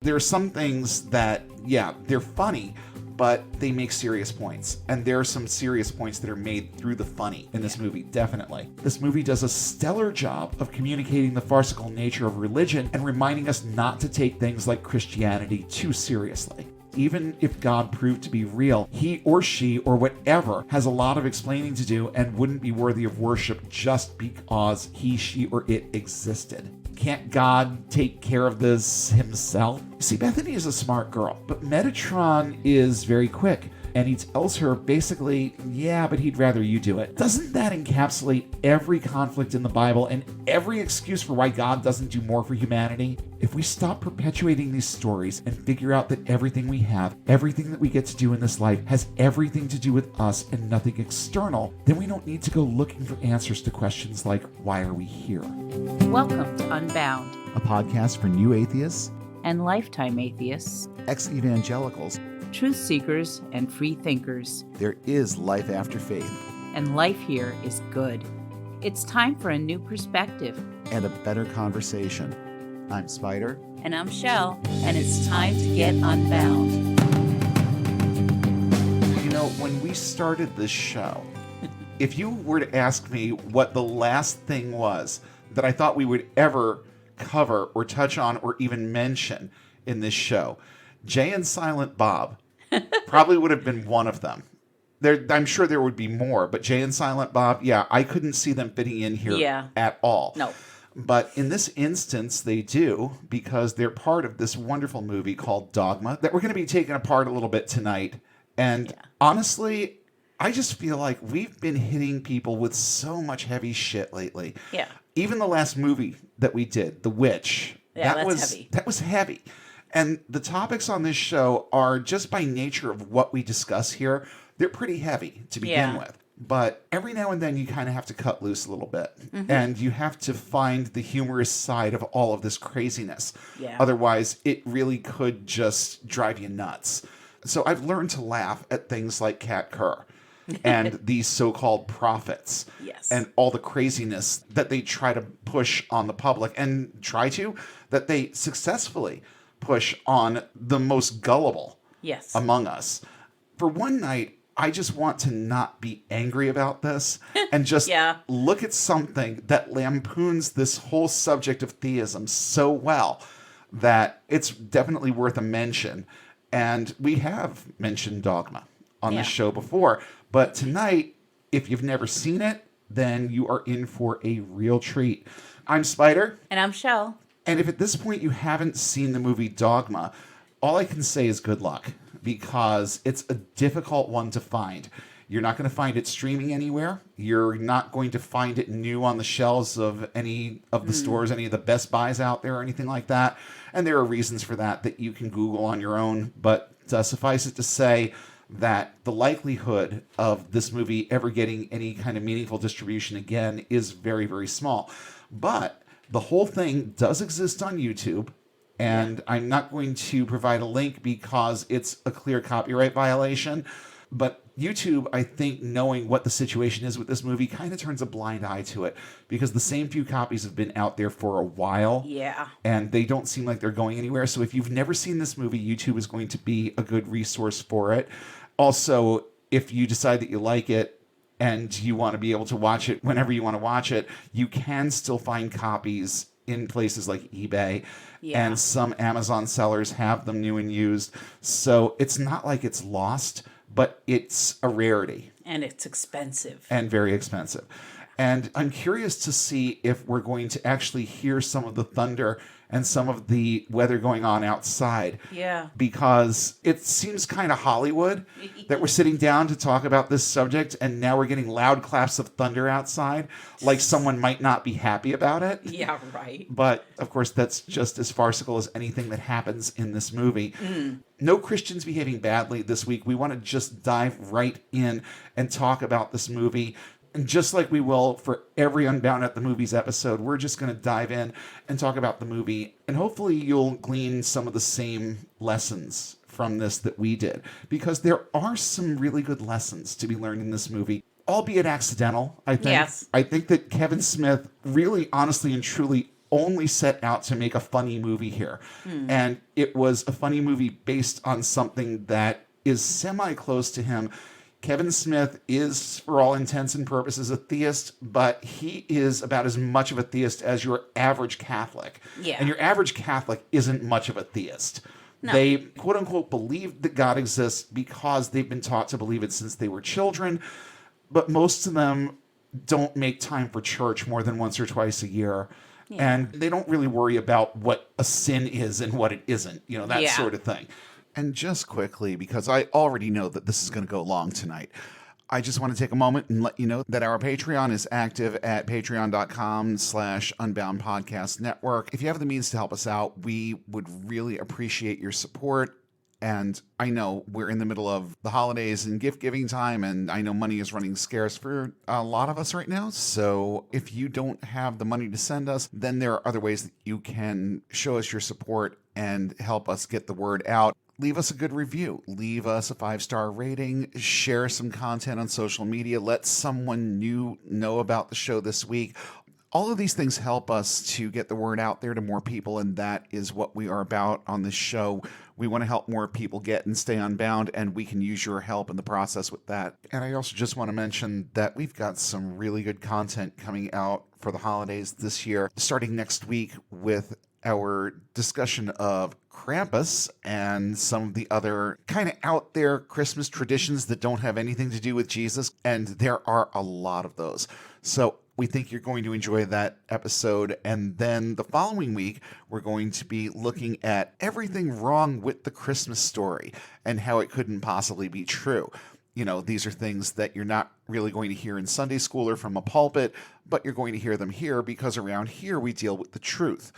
There are some things that, yeah, they're funny, but they make serious points. And there are some serious points that are made through the funny in this movie, definitely. This movie does a stellar job of communicating the farcical nature of religion and reminding us not to take things like Christianity too seriously. Even if God proved to be real, he or she or whatever has a lot of explaining to do and wouldn't be worthy of worship just because he, she, or it existed. Can't God take care of this himself? See, Bethany is a smart girl, but Metatron is very quick. And he tells her basically, yeah, but he'd rather you do it. Doesn't that encapsulate every conflict in the Bible and every excuse for why God doesn't do more for humanity? If we stop perpetuating these stories and figure out that everything we have, everything that we get to do in this life has everything to do with us and nothing external, then we don't need to go looking for answers to questions like, why are we here? Welcome to Unbound, a podcast for new atheists and lifetime atheists, ex-evangelicals, truth seekers, and free thinkers. There is life after faith. And life here is good. It's time for a new perspective. And a better conversation. I'm Spider. And I'm Shelle. And it's time to get unbound. You know, when we started this show, if you were to ask me what the last thing was that I thought we would ever cover or touch on or even mention in this show, Jay and Silent Bob probably would have been one of them. I'm sure there would be more, but Jay and Silent Bob, yeah, I couldn't see them fitting in here at all. No. But in this instance, they do, because they're part of this wonderful movie called Dogma that we're going to be taking apart a little bit tonight. And honestly, I just feel like we've been hitting people with so much heavy shit lately. Yeah. Even the last movie that we did, The Witch, that was heavy. And the topics on this show are, just by nature of what we discuss here, they're pretty heavy to begin with. But every now and then you kind of have to cut loose a little bit. Mm-hmm. And you have to find the humorous side of all of this craziness. Yeah. Otherwise, it really could just drive you nuts. So I've learned to laugh at things like Kat Kerr and these so-called prophets. Yes. And all the craziness that they try to push on the public, and that they successfully push on the most gullible among us. For one night, I just want to not be angry about this and just look at something that lampoons this whole subject of theism so well that it's definitely worth a mention. And we have mentioned Dogma on this show before, but tonight, if you've never seen it, then you are in for a real treat. I'm Spider. And I'm Shelle. And if at this point you haven't seen the movie Dogma, all I can say is good luck, because it's a difficult one to find. You're not going to find it streaming anywhere. You're not going to find it new on the shelves of any of the stores, any of the Best Buys out there or anything like that. And there are reasons for that you can Google on your own. But suffice it to say that the likelihood of this movie ever getting any kind of meaningful distribution again is very, very small. But the whole thing does exist on YouTube, and I'm not going to provide a link because it's a clear copyright violation. But YouTube, I think, knowing what the situation is with this movie, kind of turns a blind eye to it, because the same few copies have been out there for a while. Yeah. And they don't seem like they're going anywhere. So if you've never seen this movie, YouTube is going to be a good resource for it. Also, if you decide that you like it, and you want to be able to watch it whenever you want to watch it, you can still find copies in places like eBay. Yeah. And some Amazon sellers have them new and used. So it's not like it's lost, but it's a rarity. And it's expensive. And very expensive. And I'm curious to see if we're going to actually hear some of the thunder and some of the weather going on outside. Yeah. Because it seems kind of Hollywood that we're sitting down to talk about this subject, and now we're getting loud claps of thunder outside, like someone might not be happy about it. Yeah, right. But, of course, that's just as farcical as anything that happens in this movie. No Christians behaving badly this week. We want to just dive right in and talk about this movie. And just like we will for every Unbound at the Movies episode, we're just going to dive in and talk about the movie. And hopefully you'll glean some of the same lessons from this that we did. Because there are some really good lessons to be learned in this movie, albeit accidental, I think. Yes. I think that Kevin Smith really, honestly and truly only set out to make a funny movie here. And it was a funny movie based on something that is semi-close to him. Kevin Smith is, for all intents and purposes, a theist, but he is about as much of a theist as your average Catholic. Yeah. And your average Catholic isn't much of a theist. No. They, quote unquote, believe that God exists because they've been taught to believe it since they were children. But most of them don't make time for church more than once or twice a year. Yeah. And they don't really worry about what a sin is and what it isn't, that Yeah. sort of thing. And just quickly, because I already know that this is going to go long tonight, I just want to take a moment and let you know that our Patreon is active at patreon.com/Unbound Podcast Network. If you have the means to help us out, we would really appreciate your support. And I know we're in the middle of the holidays and gift giving time, and I know money is running scarce for a lot of us right now. So if you don't have the money to send us, then there are other ways that you can show us your support and help us get the word out. Leave us a good review. Leave us a 5-star rating. Share some content on social media. Let someone new know about the show this week. All of these things help us to get the word out there to more people, and that is what we are about on this show. We want to help more people get and stay unbound, and we can use your help in the process with that. And I also just want to mention that we've got some really good content coming out for the holidays this year, starting next week with our discussion of Krampus and some of the other kind of out there Christmas traditions that don't have anything to do with Jesus. And there are a lot of those. So we think you're going to enjoy that episode. And then the following week, we're going to be looking at everything wrong with the Christmas story and how it couldn't possibly be true. These are things that you're not really going to hear in Sunday school or from a pulpit, but you're going to hear them here because around here we deal with the truth.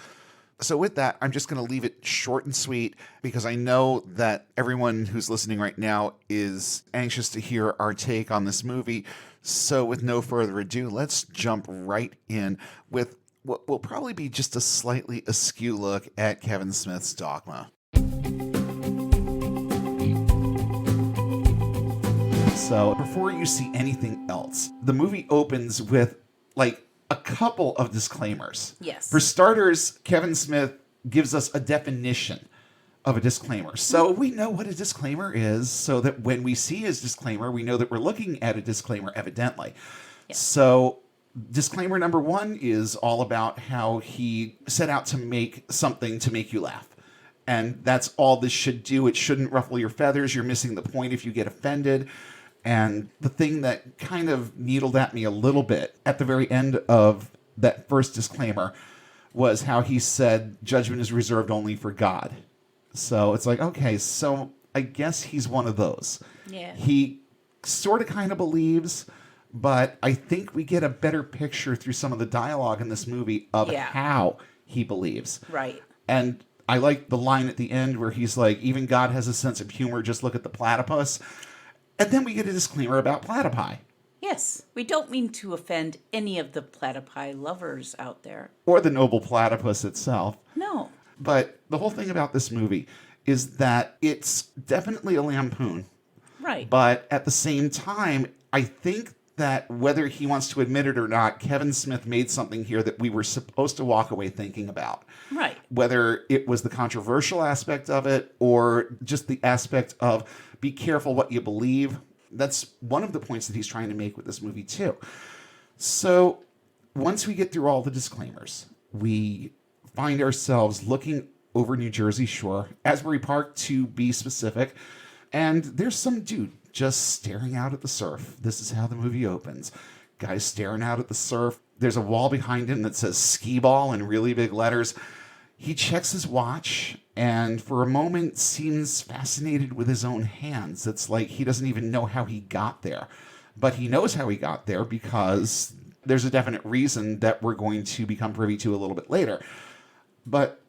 So with that, I'm just going to leave it short and sweet because I know that everyone who's listening right now is anxious to hear our take on this movie. So with no further ado, let's jump right in with what will probably be just a slightly askew look at Kevin Smith's Dogma. So before you see anything else, the movie opens with a couple of disclaimers. Yes. For starters, Kevin Smith gives us a definition of a disclaimer. So we know what a disclaimer is, so that when we see his disclaimer, we know that we're looking at a disclaimer, evidently. Yes. So disclaimer number 1 is all about how he set out to make something to make you laugh. And that's all this should do. It shouldn't ruffle your feathers. You're missing the point if you get offended. And the thing that kind of needled at me a little bit at the very end of that first disclaimer was how he said judgment is reserved only for God. So it's like, okay, so I guess he's one of those. Yeah. He sort of kind of believes, but I think we get a better picture through some of the dialogue in this movie of how he believes. Right. And I like the line at the end where he's like, even God has a sense of humor, just look at the platypus. And then we get a disclaimer about platypi. Yes, we don't mean to offend any of the platypi lovers out there. Or the noble platypus itself. No. But the whole thing about this movie is that it's definitely a lampoon. Right. But at the same time, I think that whether he wants to admit it or not, Kevin Smith made something here that we were supposed to walk away thinking about. Right. Whether it was the controversial aspect of it or just the aspect of be careful what you believe. That's one of the points that he's trying to make with this movie too. So once we get through all the disclaimers, we find ourselves looking over New Jersey shore, Asbury Park to be specific, and there's some dude just staring out at the surf. This is how the movie opens. Guy's staring out at the surf. There's a wall behind him that says skee ball in really big letters. He checks his watch and for a moment seems fascinated with his own hands. It's like he doesn't even know how he got there. But he knows how he got there because there's a definite reason that we're going to become privy to a little bit later. But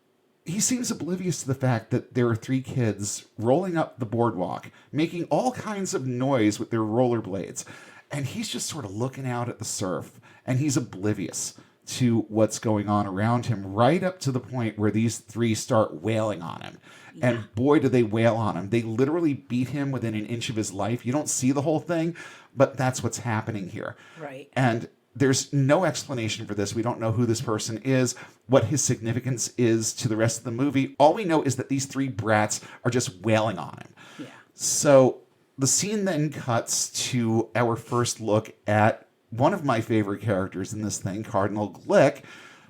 he seems oblivious to the fact that there are 3 kids rolling up the boardwalk, making all kinds of noise with their rollerblades. And he's just sort of looking out at the surf, and he's oblivious to what's going on around him, right up to the point where these 3 start wailing on him. Yeah. And boy, do they wail on him. They literally beat him within an inch of his life. You don't see the whole thing, but that's what's happening here. Right. And there's no explanation for this. We don't know who this person is, what his significance is to the rest of the movie. All we know is that these three brats are just wailing on him. Yeah. So the scene then cuts to our first look at one of my favorite characters in this thing, Cardinal Glick,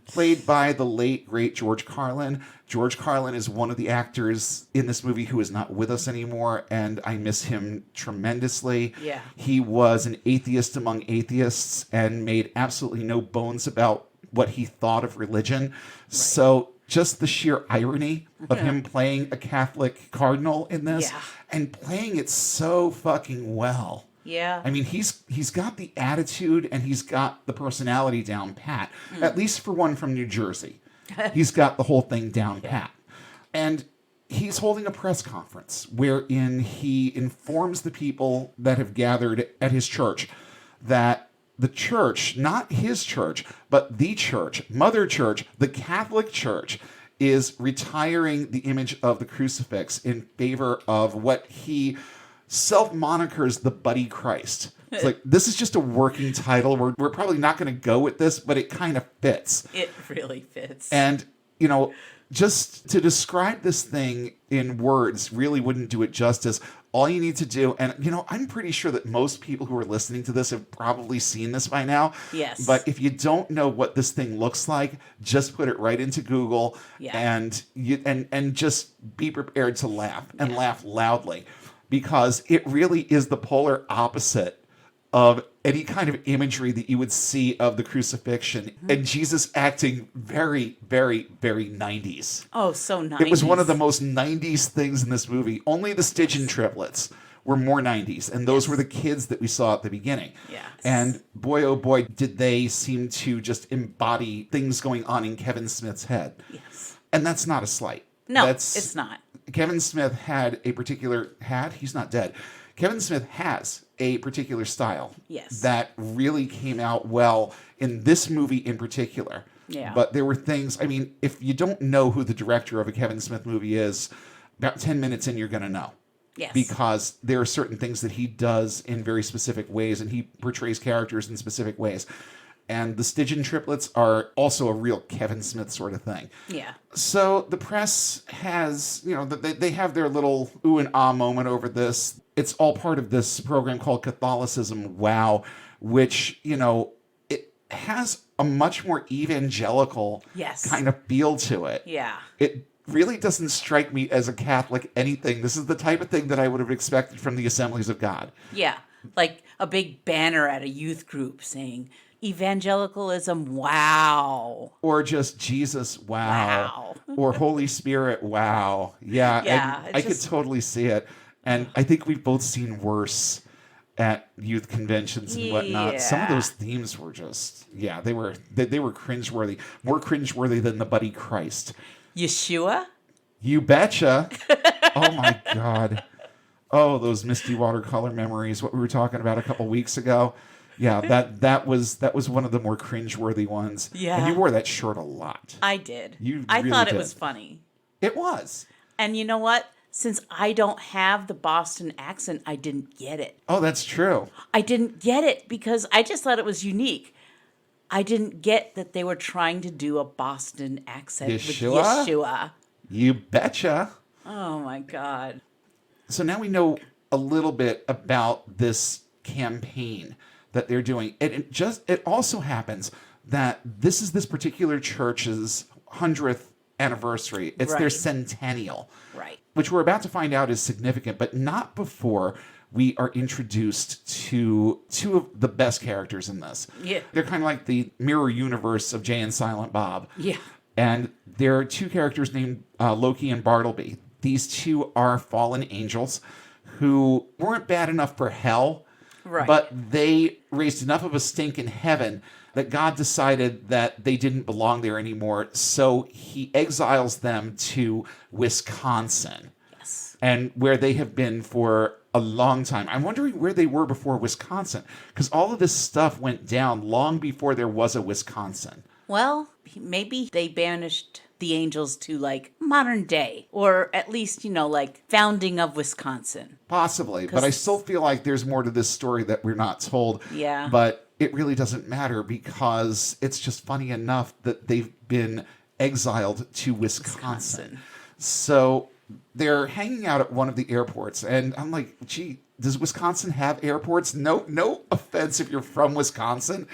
played by the late, great George Carlin. George Carlin is one of the actors in this movie who is not with us anymore, and I miss him tremendously. Yeah. He was an atheist among atheists and made absolutely no bones about what he thought of religion. Right. So just the sheer irony of him playing a Catholic cardinal in this and playing it so fucking well. Yeah. I mean, he's got the attitude and he's got the personality down pat, at least for one from New Jersey. He's got the whole thing down pat. And he's holding a press conference wherein he informs the people that have gathered at his church that the church, not his church, but the church, Mother Church, the Catholic Church, is retiring the image of the crucifix in favor of what he self-monikers the Buddy Christ. It's like, this is just a working title. We're probably not going to go with this, but it kind of fits. It really fits. And, you know, just to describe this thing in words really wouldn't do it justice. All you need to do, and, you know, I'm pretty sure that most people who are listening to this have probably seen this by now. Yes. But if you don't know what this thing looks like, just put it right into Google and just be prepared to laugh and laugh loudly. Because it really is the polar opposite of any kind of imagery that you would see of the crucifixion, and Jesus acting very, very, very 90s. Oh, so 90s. It was one of the most 90s things in this movie. Only the Stygian triplets were more 90s, and those were the kids that we saw at the beginning. Yes. And boy, oh boy, did they seem to just embody things going on in Kevin Smith's head. Yes. And that's not a slight. No, it's not. Kevin Smith had a particular he's not dead. Kevin Smith has a particular style that really came out well in this movie in particular. Yeah. But there were things, I mean, if you don't know who the director of a Kevin Smith movie is, about 10 minutes in, you're going to know. Yes. Because there are certain things that he does in very specific ways, and he portrays characters in specific ways. And the Stygian triplets are also a real Kevin Smith sort of thing. Yeah. So the press has, you know, they have their little ooh and ah moment over this. It's all part of this program called Catholicism Wow, which, you know, it has a much more evangelical kind of feel to it. Yeah. It really doesn't strike me as a Catholic anything. This is the type of thing that I would have expected from the Assemblies of God. Yeah. Like a big banner at a youth group saying, evangelicalism, wow. Or just Jesus, wow. Or Holy Spirit, wow. Yeah, I could totally see it. And I think we've both seen worse at youth conventions and whatnot. Some of those themes were just, they were cringeworthy. More cringeworthy than the Buddy Christ. Yeshua? You betcha. Oh my God. Oh, those misty watercolor memories, what we were talking about a couple weeks ago. Yeah, that was one of the more cringeworthy ones. Yeah. And you wore that shirt a lot. I did. I really thought it was funny. It was. And you know what? Since I don't have the Boston accent, I didn't get it. Oh, that's true. I didn't get it because I just thought it was unique. I didn't get that they were trying to do a Boston accent with Yeshua. You betcha. Oh, my God. So now we know a little bit about this campaign that they're doing. It also happens that this is this particular church's 100th anniversary. It's their centennial. Right. Which we're about to find out is significant, but not before we are introduced to two of the best characters in this. Yeah. They're kind of like the mirror universe of Jay and Silent Bob. Yeah. And there are two characters named Loki and Bartleby. These two are fallen angels who weren't bad enough for hell, but they raised enough of a stink in heaven that God decided that they didn't belong there anymore. So he exiles them to Wisconsin. Yes. And where they have been for a long time. I'm wondering where they were before Wisconsin, because all of this stuff went down long before there was a Wisconsin. Well, maybe they banished the angels to like modern day, or at least, like founding of Wisconsin. Possibly, but I still feel like there's more to this story that we're not told. Yeah. But it really doesn't matter because it's just funny enough that they've been exiled to Wisconsin. So they're hanging out at one of the airports, and I'm like, gee, does Wisconsin have airports? No offense if you're from Wisconsin.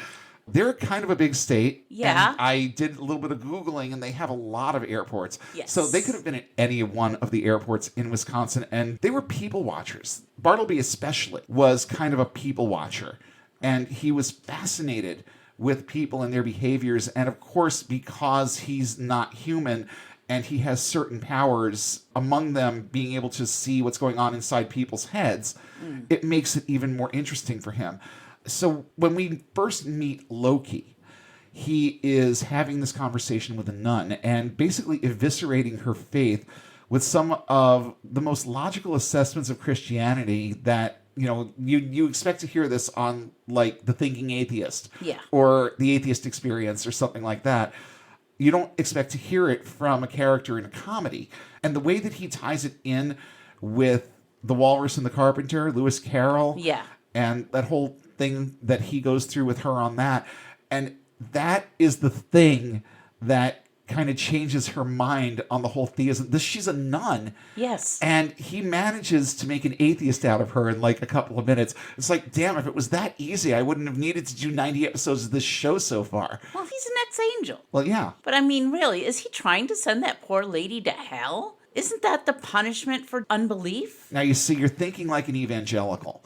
They're kind of a big state. Yeah. And I did a little bit of Googling, and they have a lot of airports. Yes. So they could have been at any one of the airports in Wisconsin, and they were people watchers. Bartleby especially was kind of a people watcher, and he was fascinated with people and their behaviors. And of course, because he's not human and he has certain powers, among them being able to see what's going on inside people's heads, it makes it even more interesting for him. So when we first meet Loki, he is having this conversation with a nun and basically eviscerating her faith with some of the most logical assessments of Christianity that, you expect to hear this on like The Thinking Atheist, or The Atheist Experience or something like that. You don't expect to hear it from a character in a comedy. And the way that he ties it in with The Walrus and the Carpenter, Lewis Carroll, and that whole thing that he goes through with her on that. And that is the thing that kind of changes her mind on the whole theism. She's a nun. Yes. And he manages to make an atheist out of her in like a couple of minutes. It's like, damn, if it was that easy, I wouldn't have needed to do 90 episodes of this show so far. Well, he's an ex-angel. Well, yeah. But I mean, really, is he trying to send that poor lady to hell? Isn't that the punishment for unbelief? Now, you see, you're thinking like an evangelical.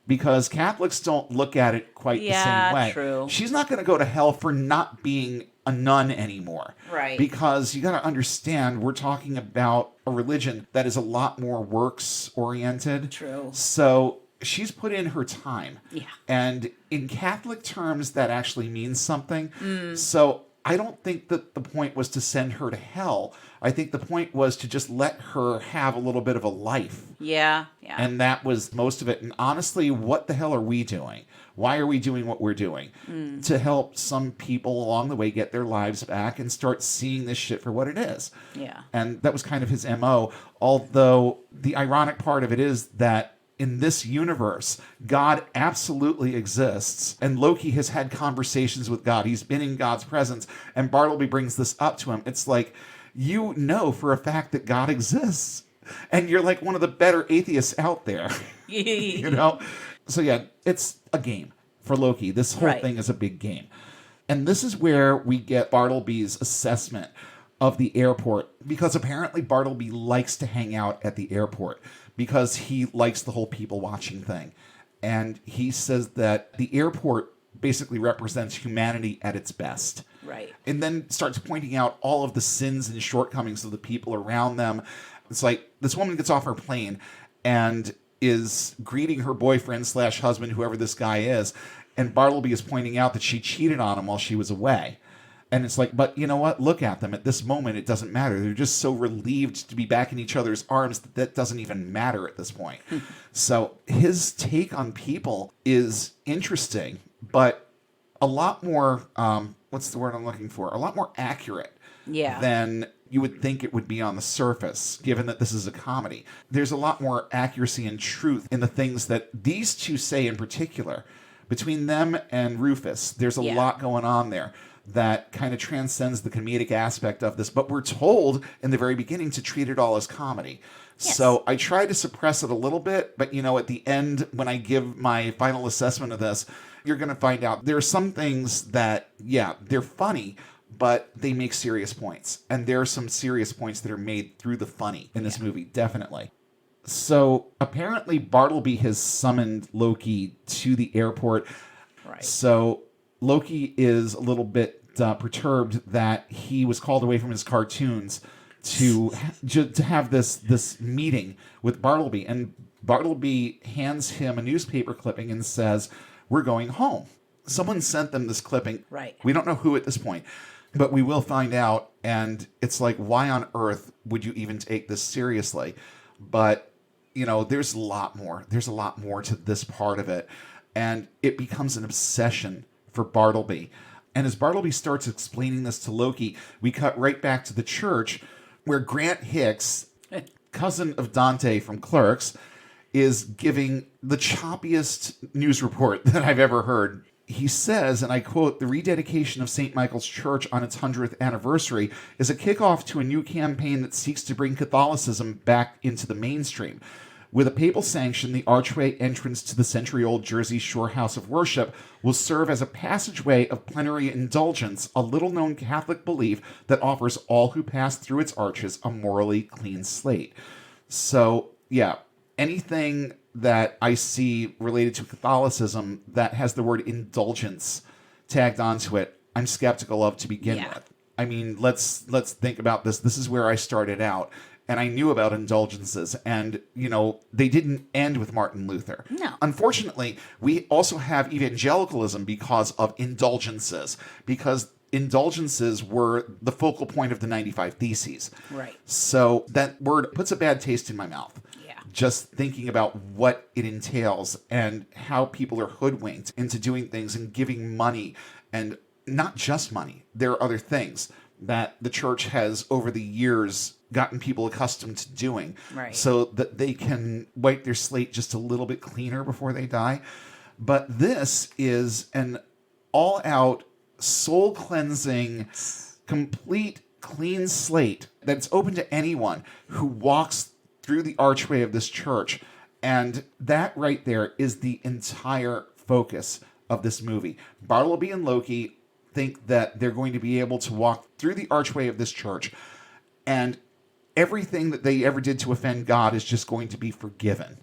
Because Catholics don't look at it quite the same way. True. She's not going to go to hell for not being a nun anymore. Right. Because you got to understand, we're talking about a religion that is a lot more works-oriented. True. So she's put in her time. Yeah. And in Catholic terms, that actually means something. So I don't think that the point was to send her to hell. I think the point was to just let her have a little bit of a life. Yeah. And that was most of it. And honestly, what the hell are we doing? Why are we doing what we're doing? To help some people along the way get their lives back and start seeing this shit for what it is. Yeah. And that was kind of his MO. Although the ironic part of it is that in this universe, God absolutely exists. And Loki has had conversations with God. He's been in God's presence. And Bartleby brings this up to him. It's like, you know for a fact that God exists. And you're like one of the better atheists out there. So yeah, it's a game for Loki. This whole thing is a big game. And this is where we get Bartleby's assessment of the airport, because apparently Bartleby likes to hang out at the airport because he likes the whole people watching thing. And he says that the airport basically represents humanity at its best. Right. And then starts pointing out all of the sins and shortcomings of the people around them. It's like this woman gets off her plane and is greeting her boyfriend / husband, whoever this guy is. And Bartleby is pointing out that she cheated on him while she was away. And it's like, but you know what? Look at them. At this moment, it doesn't matter. They're just so relieved to be back in each other's arms that doesn't even matter at this point. So his take on people is interesting, but a lot more, what's the word I'm looking for? A lot more accurate than you would think it would be on the surface, given that this is a comedy. There's a lot more accuracy and truth in the things that these two say in particular. Between them and Rufus, there's a lot going on there that kind of transcends the comedic aspect of this. But we're told in the very beginning to treat it all as comedy. Yes. So I try to suppress it a little bit, but at the end, when I give my final assessment of this, you're going to find out there are some things that, they're funny, but they make serious points. And there are some serious points that are made through the funny in this movie, definitely. So apparently Bartleby has summoned Loki to the airport. Right. So Loki is a little bit perturbed that he was called away from his cartoons to have this meeting with Bartleby. And Bartleby hands him a newspaper clipping and says, "We're going home." Someone sent them this clipping. Right. We don't know who at this point, but we will find out. And it's like, why on earth would you even take this seriously? But, there's a lot more. There's a lot more to this part of it. And it becomes an obsession for Bartleby. And as Bartleby starts explaining this to Loki, we cut right back to the church where Grant Hicks, cousin of Dante from Clerks, is giving the choppiest news report that I've ever heard. He says, and I quote, "The rededication of St. Michael's Church on its 100th anniversary is a kickoff to a new campaign that seeks to bring Catholicism back into the mainstream. With a papal sanction, the archway entrance to the century-old Jersey Shore house of worship will serve as a passageway of plenary indulgence, a little-known Catholic belief that offers all who pass through its arches a morally clean slate." So, yeah, anything that I see related to Catholicism that has the word indulgence tagged onto it, I'm skeptical of to begin with. I mean, let's think about this. This is where I started out, and I knew about indulgences, and, you know, they didn't end with Martin Luther. No. Unfortunately, we also have evangelicalism because of indulgences, because indulgences were the focal point of the 95 Theses. Right. So that word puts a bad taste in my mouth. Just thinking about what it entails and how people are hoodwinked into doing things and giving money, and not just money. There are other things that the church has over the years gotten people accustomed to doing, so that they can wipe their slate just a little bit cleaner before they die. But this is an all-out, soul-cleansing, complete clean slate that's open to anyone who walks through the archway of this church. And that right there is the entire focus of this movie. Bartleby and Loki think that they're going to be able to walk through the archway of this church, and everything that they ever did to offend God is just going to be forgiven.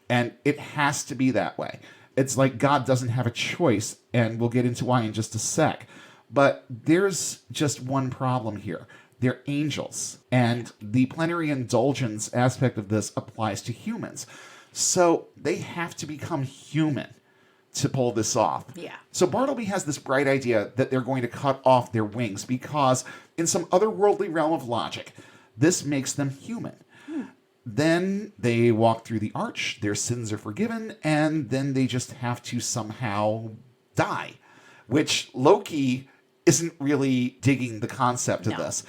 And it has to be that way. It's like God doesn't have a choice, and we'll get into why in just a sec. But there's just one problem here. They're angels, and the plenary indulgence aspect of this applies to humans. So they have to become human to pull this off. Yeah. So Bartleby has this bright idea that they're going to cut off their wings because in some otherworldly realm of logic, this makes them human. Then they walk through the arch, their sins are forgiven, and then they just have to somehow die, which Loki isn't really digging the concept of this.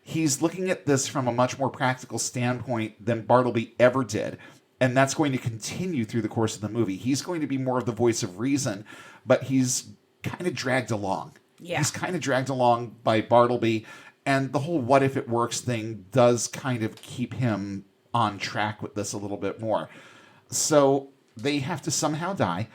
He's looking at this from a much more practical standpoint than Bartleby ever did. And that's going to continue through the course of the movie. He's going to be more of the voice of reason, but he's kind of dragged along. Yeah. He's kind of dragged along by Bartleby. And the whole what if it works thing does kind of keep him on track with this a little bit more. So they have to somehow die.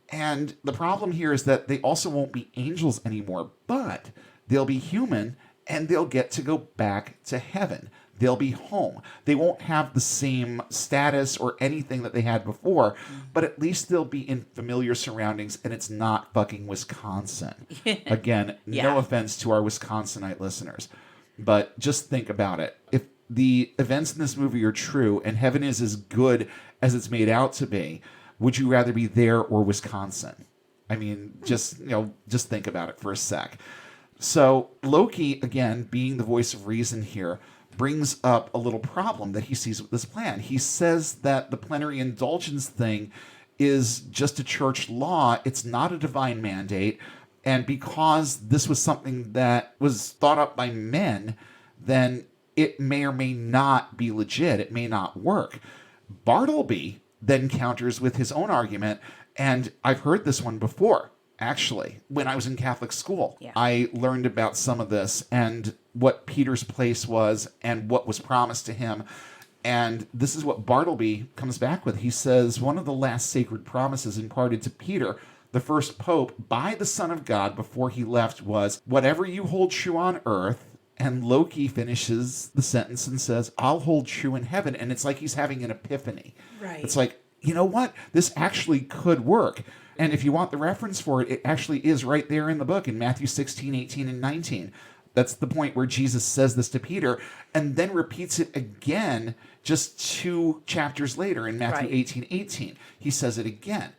And the problem here is that they also won't be angels anymore, but they'll be human, and they'll get to go back to heaven. They'll be home. They won't have the same status or anything that they had before, but at least they'll be in familiar surroundings, and it's not fucking Wisconsin. Again, no offense to our Wisconsinite listeners, but just think about it. If the events in this movie are true and heaven is as good as it's made out to be, would you rather be there or Wisconsin? I mean, just think about it for a sec. So Loki, again, being the voice of reason here, brings up a little problem that he sees with this plan. He says that the plenary indulgence thing is just a church law. It's not a divine mandate. And because this was something that was thought up by men, then it may or may not be legit. It may not work. Bartleby then counters with his own argument, and I've heard this one before. Actually, when I was in Catholic school, I learned about some of this and what Peter's place was and what was promised to him. And this is what Bartleby comes back with. He says, one of the last sacred promises imparted to Peter, the first pope, by the Son of God before he left was, whatever you hold true on earth. And Loki finishes the sentence and says, I'll hold true in heaven. And it's like he's having an epiphany. Right. It's like, you know what? This actually could work. And if you want the reference for it, it actually is right there in the book in Matthew 16, 18, and 19. That's the point where Jesus says this to Peter and then repeats it again just 2 chapters later in Matthew 18, 18. He says it again.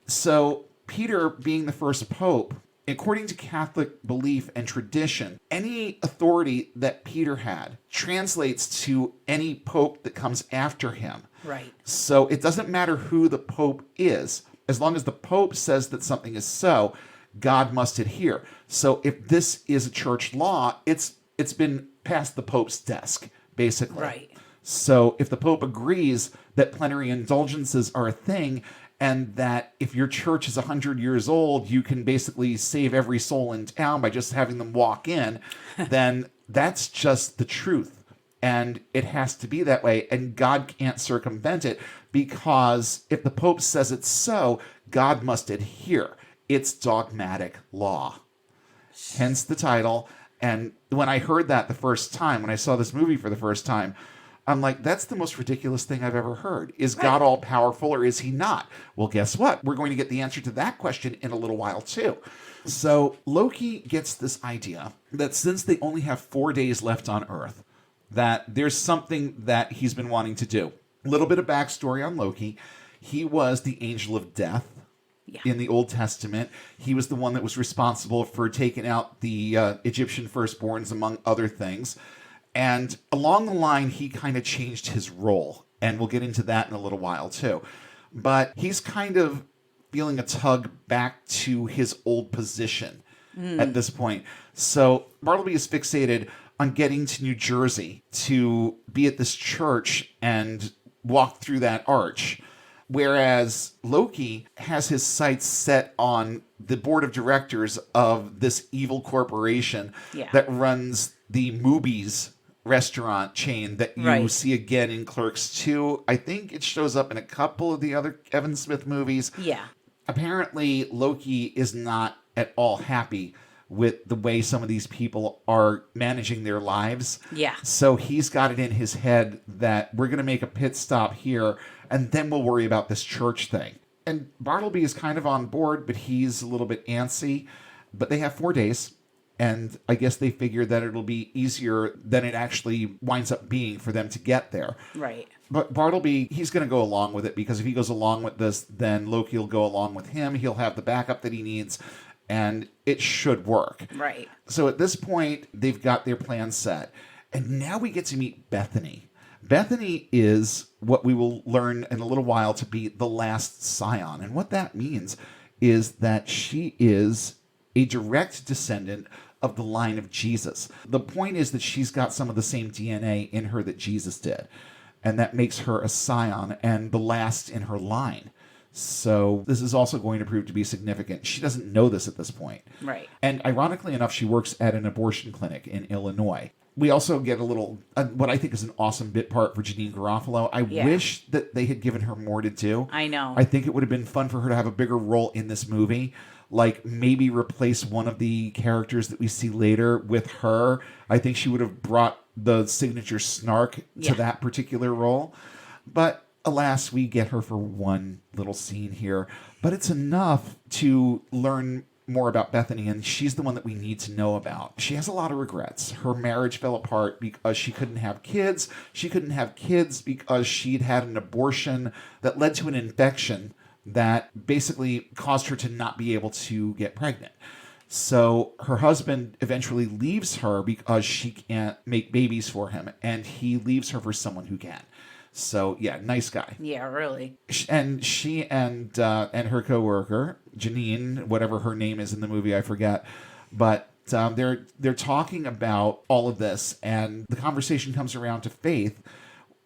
So Peter, being the first pope, according to Catholic belief and tradition, any authority that Peter had translates to any pope that comes after him. Right. So it doesn't matter who the pope is. As long as the pope says that something is so, God must adhere. So if this is a church law, it's been past the pope's desk, basically. Right. So if the pope agrees that plenary indulgences are a thing, and that if your church is 100 years old, you can basically save every soul in town by just having them walk in, then that's just the truth. And it has to be that way, and God can't circumvent it, because if the Pope says it's so, God must adhere. It's dogmatic law. Hence the title. And when I heard that the first time, when I saw this movie for the first time, I'm like, that's the most ridiculous thing I've ever heard. Is God all powerful or is he not? Well, guess what? We're going to get the answer to that question in a little while too. So Loki gets this idea that since they only have 4 days left on Earth, that there's something that he's been wanting to do. A little bit of backstory on Loki. He was the angel of death. Yeah. In the Old Testament. He was the one that was responsible for taking out the Egyptian firstborns, among other things. And along the line, he kind of changed his role. And we'll get into that in a little while, too. But he's kind of feeling a tug back to his old position at this point. So Bartleby is fixated on getting to New Jersey to be at this church and walk through that arch. Whereas Loki has his sights set on the board of directors of this evil corporation that runs the Moobies restaurant chain that you see again in Clerks 2. I think it shows up in a couple of the other Kevin Smith movies. Yeah. Apparently, Loki is not at all happy with the way some of these people are managing their lives. Yeah. So he's got it in his head that we're going to make a pit stop here, and then we'll worry about this church thing. And Bartleby is kind of on board, but he's a little bit antsy. But they have 4 days, and I guess they figure that it'll be easier than it actually winds up being for them to get there. Right. But Bartleby, he's going to go along with it, because if he goes along with this, then Loki will go along with him. He'll have the backup that he needs, and it should work. Right. So at this point, they've got their plan set. And now we get to meet Bethany. Bethany is what we will learn in a little while to be the last scion. And what that means is that she is a direct descendant of the line of Jesus. The point is that she's got some of the same DNA in her that Jesus did. And that makes her a scion and the last in her line. So this is also going to prove to be significant. She doesn't know this at this point. Right. And ironically enough, she works at an abortion clinic in Illinois. We also get a little, what I think is an awesome bit part for Janine Garofalo. I wish that they had given her more to do. I know. I think it would have been fun for her to have a bigger role in this movie. Like maybe replace one of the characters that we see later with her. I think she would have brought the signature snark to that particular role. But alas, we get her for one little scene here. But it's enough to learn more about Bethany, and she's the one that we need to know about. She has a lot of regrets. Her marriage fell apart because she couldn't have kids. She couldn't have kids because she'd had an abortion that led to an infection that basically caused her to not be able to get pregnant. So her husband eventually leaves her because she can't make babies for him, and he leaves her for someone who can. So yeah, nice guy. Yeah, really. And she and her coworker Janine, whatever her name is in the movie, I forget, but they're talking about all of this, and the conversation comes around to faith,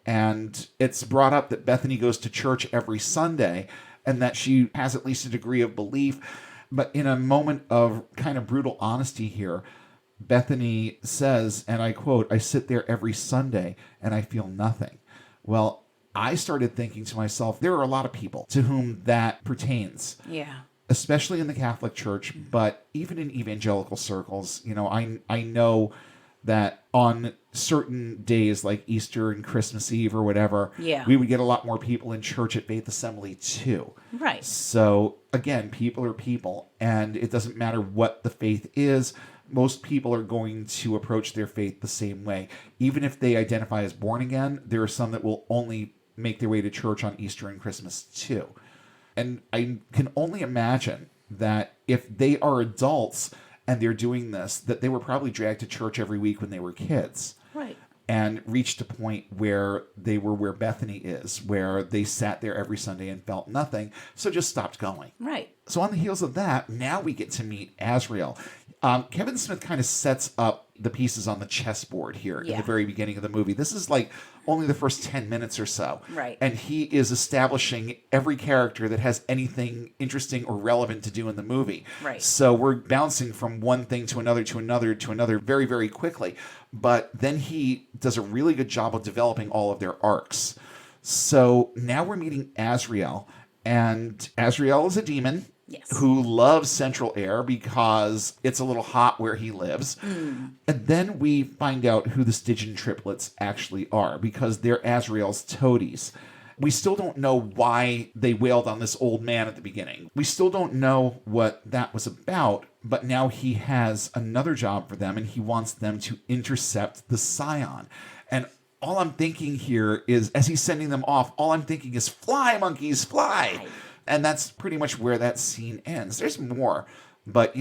and it's brought up that Bethany goes to church every Sunday, and that she has at least a degree of belief. But in a moment of kind of brutal honesty here, Bethany says, and I quote, "I sit there every Sunday and I feel nothing." Well, I started thinking to myself, there are a lot of people to whom that pertains. Yeah. Especially in the Catholic Church, but even in evangelical circles. You know, I know that on certain days like Easter and Christmas Eve or whatever, we would get a lot more people in church at Faith Assembly too. Right. So again, people are people, and it doesn't matter what the faith is. Most people are going to approach their faith the same way. Even if they identify as born again, there are some that will only make their way to church on Easter and Christmas too. And I can only imagine that if they are adults and they're doing this, that they were probably dragged to church every week when they were kids. Right. And reached a point where they were where Bethany is, where they sat there every Sunday and felt nothing, so just stopped going. Right. So on the heels of that, now we get to meet Azrael. Kevin Smith kind of sets up the pieces on the chessboard here in Yeah. the very beginning of the movie. This is like only the first 10 minutes or so. Right. And he is establishing every character that has anything interesting or relevant to do in the movie. Right. So we're bouncing from one thing to another very, very quickly. But then he does a really good job of developing all of their arcs. So now we're meeting Azrael. And Azrael is a demon. Yes. Who loves central air because it's a little hot where he lives. And then we find out who the Stygian triplets actually are because they're Azrael's toadies. We still don't know why they wailed on this old man at the beginning. We still don't know what that was about, but now he has another job for them and he wants them to intercept the Scion. And all I'm thinking here is, as he's sending them off, all I'm thinking is, fly, monkeys, fly! And that's pretty much where that scene ends. There's more, but,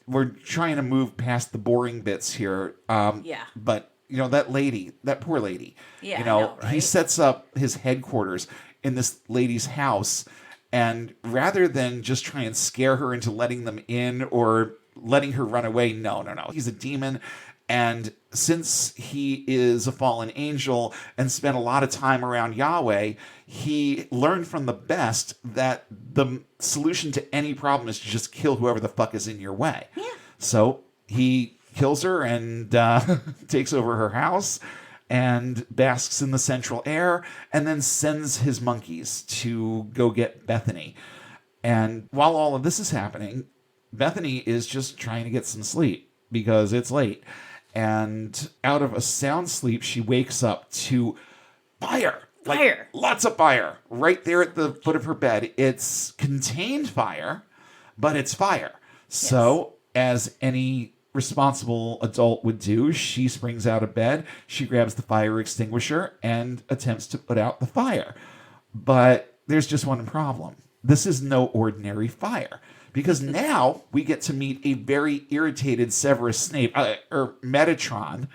we're trying to move past the boring bits here. But, that poor lady, Yeah, I know, he right? sets up his headquarters in this lady's house. And rather than just try and scare her into letting them in or letting her run away, no. He's a demon. And since he is a fallen angel and spent a lot of time around Yahweh, he learned from the best that the solution to any problem is to just kill whoever the fuck is in your way. Yeah. So he kills her and takes over her house and basks in the central air and then sends his monkeys to go get Bethany. And while all of this is happening, Bethany is just trying to get some sleep because it's late. And out of a sound sleep, she wakes up to fire. Fire. Lots of fire right there at the foot of her bed. It's contained fire, but it's fire. So, as any responsible adult would do, she springs out of bed, she grabs the fire extinguisher, and attempts to put out the fire. But there's just one problem. This is no ordinary fire. Because now we get to meet a very irritated Severus Snape, or Metatron.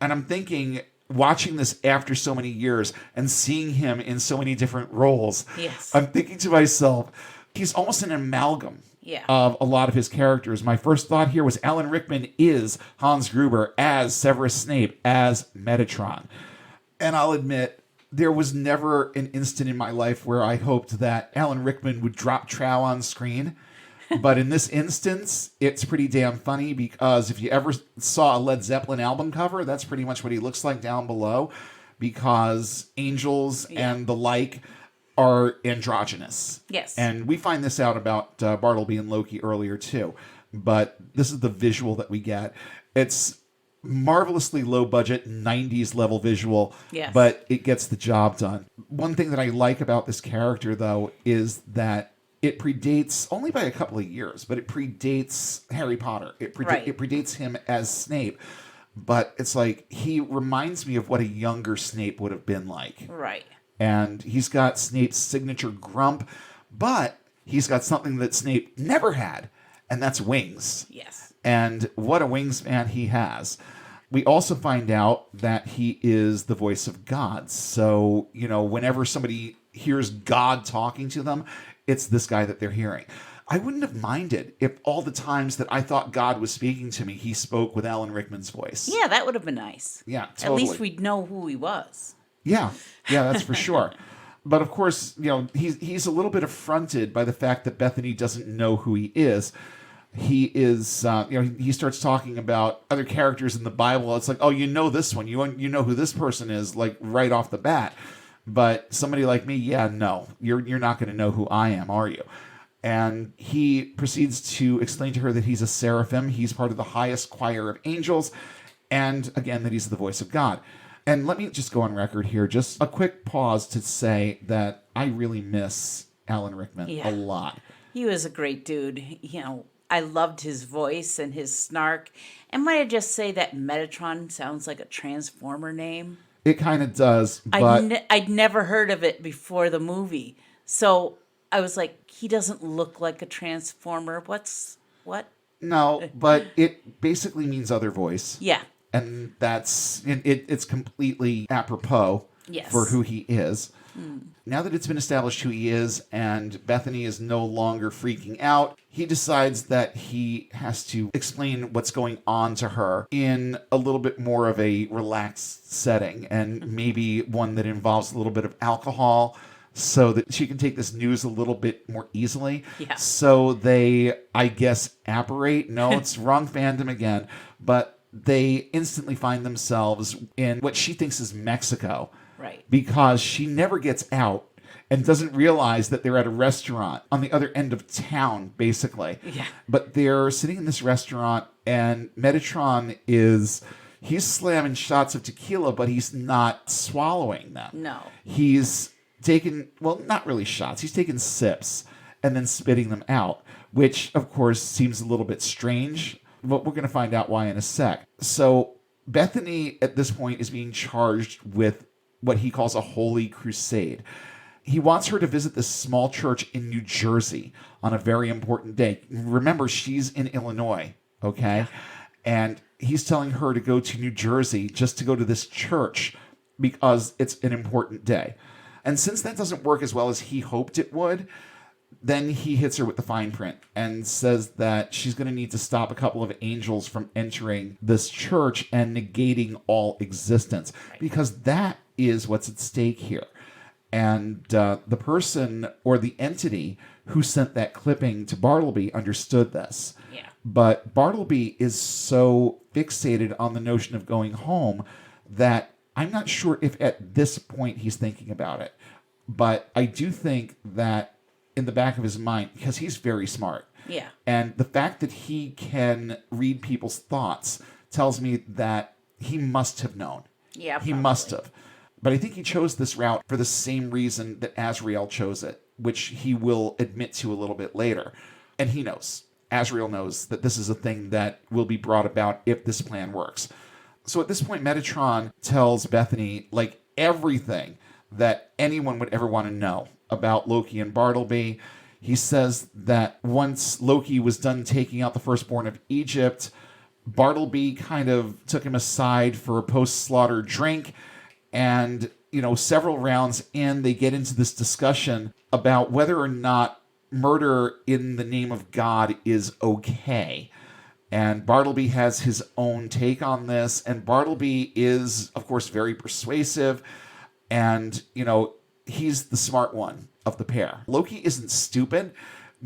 And I'm thinking, watching this after so many years and seeing him in so many different roles, I'm thinking to myself, he's almost an amalgam of a lot of his characters. My first thought here was Alan Rickman is Hans Gruber as Severus Snape, as Metatron. And I'll admit, there was never an instant in my life where I hoped that Alan Rickman would drop trow on screen. But in this instance, it's pretty damn funny because if you ever saw a Led Zeppelin album cover, that's pretty much what he looks like down below, because angels and the like are androgynous. Yes. And we find this out about Bartleby and Loki earlier too. But this is the visual that we get. It's marvelously low budget, 90s level visual, but it gets the job done. One thing that I like about this character, though, is that it predates, only by a couple of years, but it predates Harry Potter. It predates him as Snape. But it's like, he reminds me of what a younger Snape would have been like. Right. And he's got Snape's signature grump, but he's got something that Snape never had, and that's wings. Yes. And what a wingspan he has. We also find out that he is the voice of God. So, whenever somebody hears God talking to them, it's this guy that they're hearing. I wouldn't have minded if all the times that I thought God was speaking to me, he spoke with Alan Rickman's voice. Yeah, that would have been nice. Yeah, totally. At least we'd know who he was. Yeah, that's for sure. But of course, he's a little bit affronted by the fact that Bethany doesn't know who he is. He is, he starts talking about other characters in the Bible. It's like, oh, this one. You know who this person is, like, right off the bat. But somebody like me, no, you're not going to know who I am, are you? And he proceeds to explain to her that he's a seraphim. He's part of the highest choir of angels. And again, that he's the voice of God. And let me just go on record here. Just a quick pause to say that I really miss Alan Rickman a lot. He was a great dude. I loved his voice and his snark. And might I just say that Metatron sounds like a Transformer name? It kind of does, but I'd never heard of it before the movie. So I was like, he doesn't look like a Transformer. What? No, but it basically means other voice. Yeah. And it's completely apropos. Yes. for who he is. Now that it's been established who he is and Bethany is no longer freaking out, he decides that he has to explain what's going on to her in a little bit more of a relaxed setting, and maybe one that involves a little bit of alcohol so that she can take this news a little bit more easily. Yeah. So they, I guess, apparate. No, it's wrong fandom again. But they instantly find themselves in what she thinks is Mexico. Right. Because she never gets out and doesn't realize that they're at a restaurant on the other end of town, basically. Yeah. But they're sitting in this restaurant, and Metatron he's slamming shots of tequila, but he's not swallowing them. No. He's taking, well, not really shots. He's taking sips and then spitting them out, which, of course, seems a little bit strange, but we're going to find out why in a sec. So Bethany, at this point, is being charged with what he calls a holy crusade. He wants her to visit this small church in New Jersey on a very important day. Remember, she's in Illinois, okay? And he's telling her to go to New Jersey just to go to this church because it's an important day. And since that doesn't work as well as he hoped it would, then he hits her with the fine print and says that she's going to need to stop a couple of angels from entering this church and negating all existence, because that is what's at stake here. And the person or the entity who sent that clipping to Bartleby understood this. Yeah. But Bartleby is so fixated on the notion of going home that I'm not sure if at this point he's thinking about it. But I do think that in the back of his mind, because he's very smart. Yeah. And the fact that he can read people's thoughts tells me that he must have known. Yeah, He must have. But I think he chose this route for the same reason that Azrael chose it, which he will admit to a little bit later. And he knows. Azrael knows that this is a thing that will be brought about if this plan works. So at this point, Metatron tells Bethany, like, everything that anyone would ever want to know about Loki and Bartleby. He says that once Loki was done taking out the firstborn of Egypt, Bartleby kind of took him aside for a post-slaughter drink. And, several rounds in, they get into this discussion about whether or not murder in the name of God is okay. And Bartleby has his own take on this. And Bartleby is, of course, very persuasive. And, he's the smart one of the pair. Loki isn't stupid.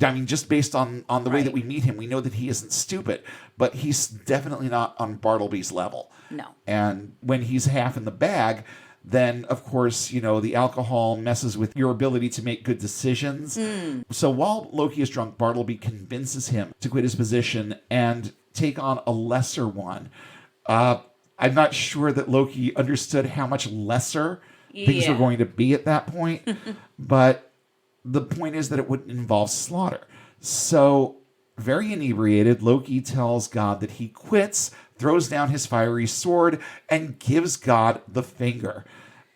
I mean, just based on the way that we meet him, we know that he isn't stupid. But he's definitely not on Bartleby's level. No. And when he's half in the bag, then, of course, the alcohol messes with your ability to make good decisions. So while Loki is drunk, Bartleby convinces him to quit his position and take on a lesser one. I'm not sure that Loki understood how much lesser things were going to be at that point. But the point is that it wouldn't involve slaughter. So, very inebriated, Loki tells God that he quits, throws down his fiery sword, and gives God the finger.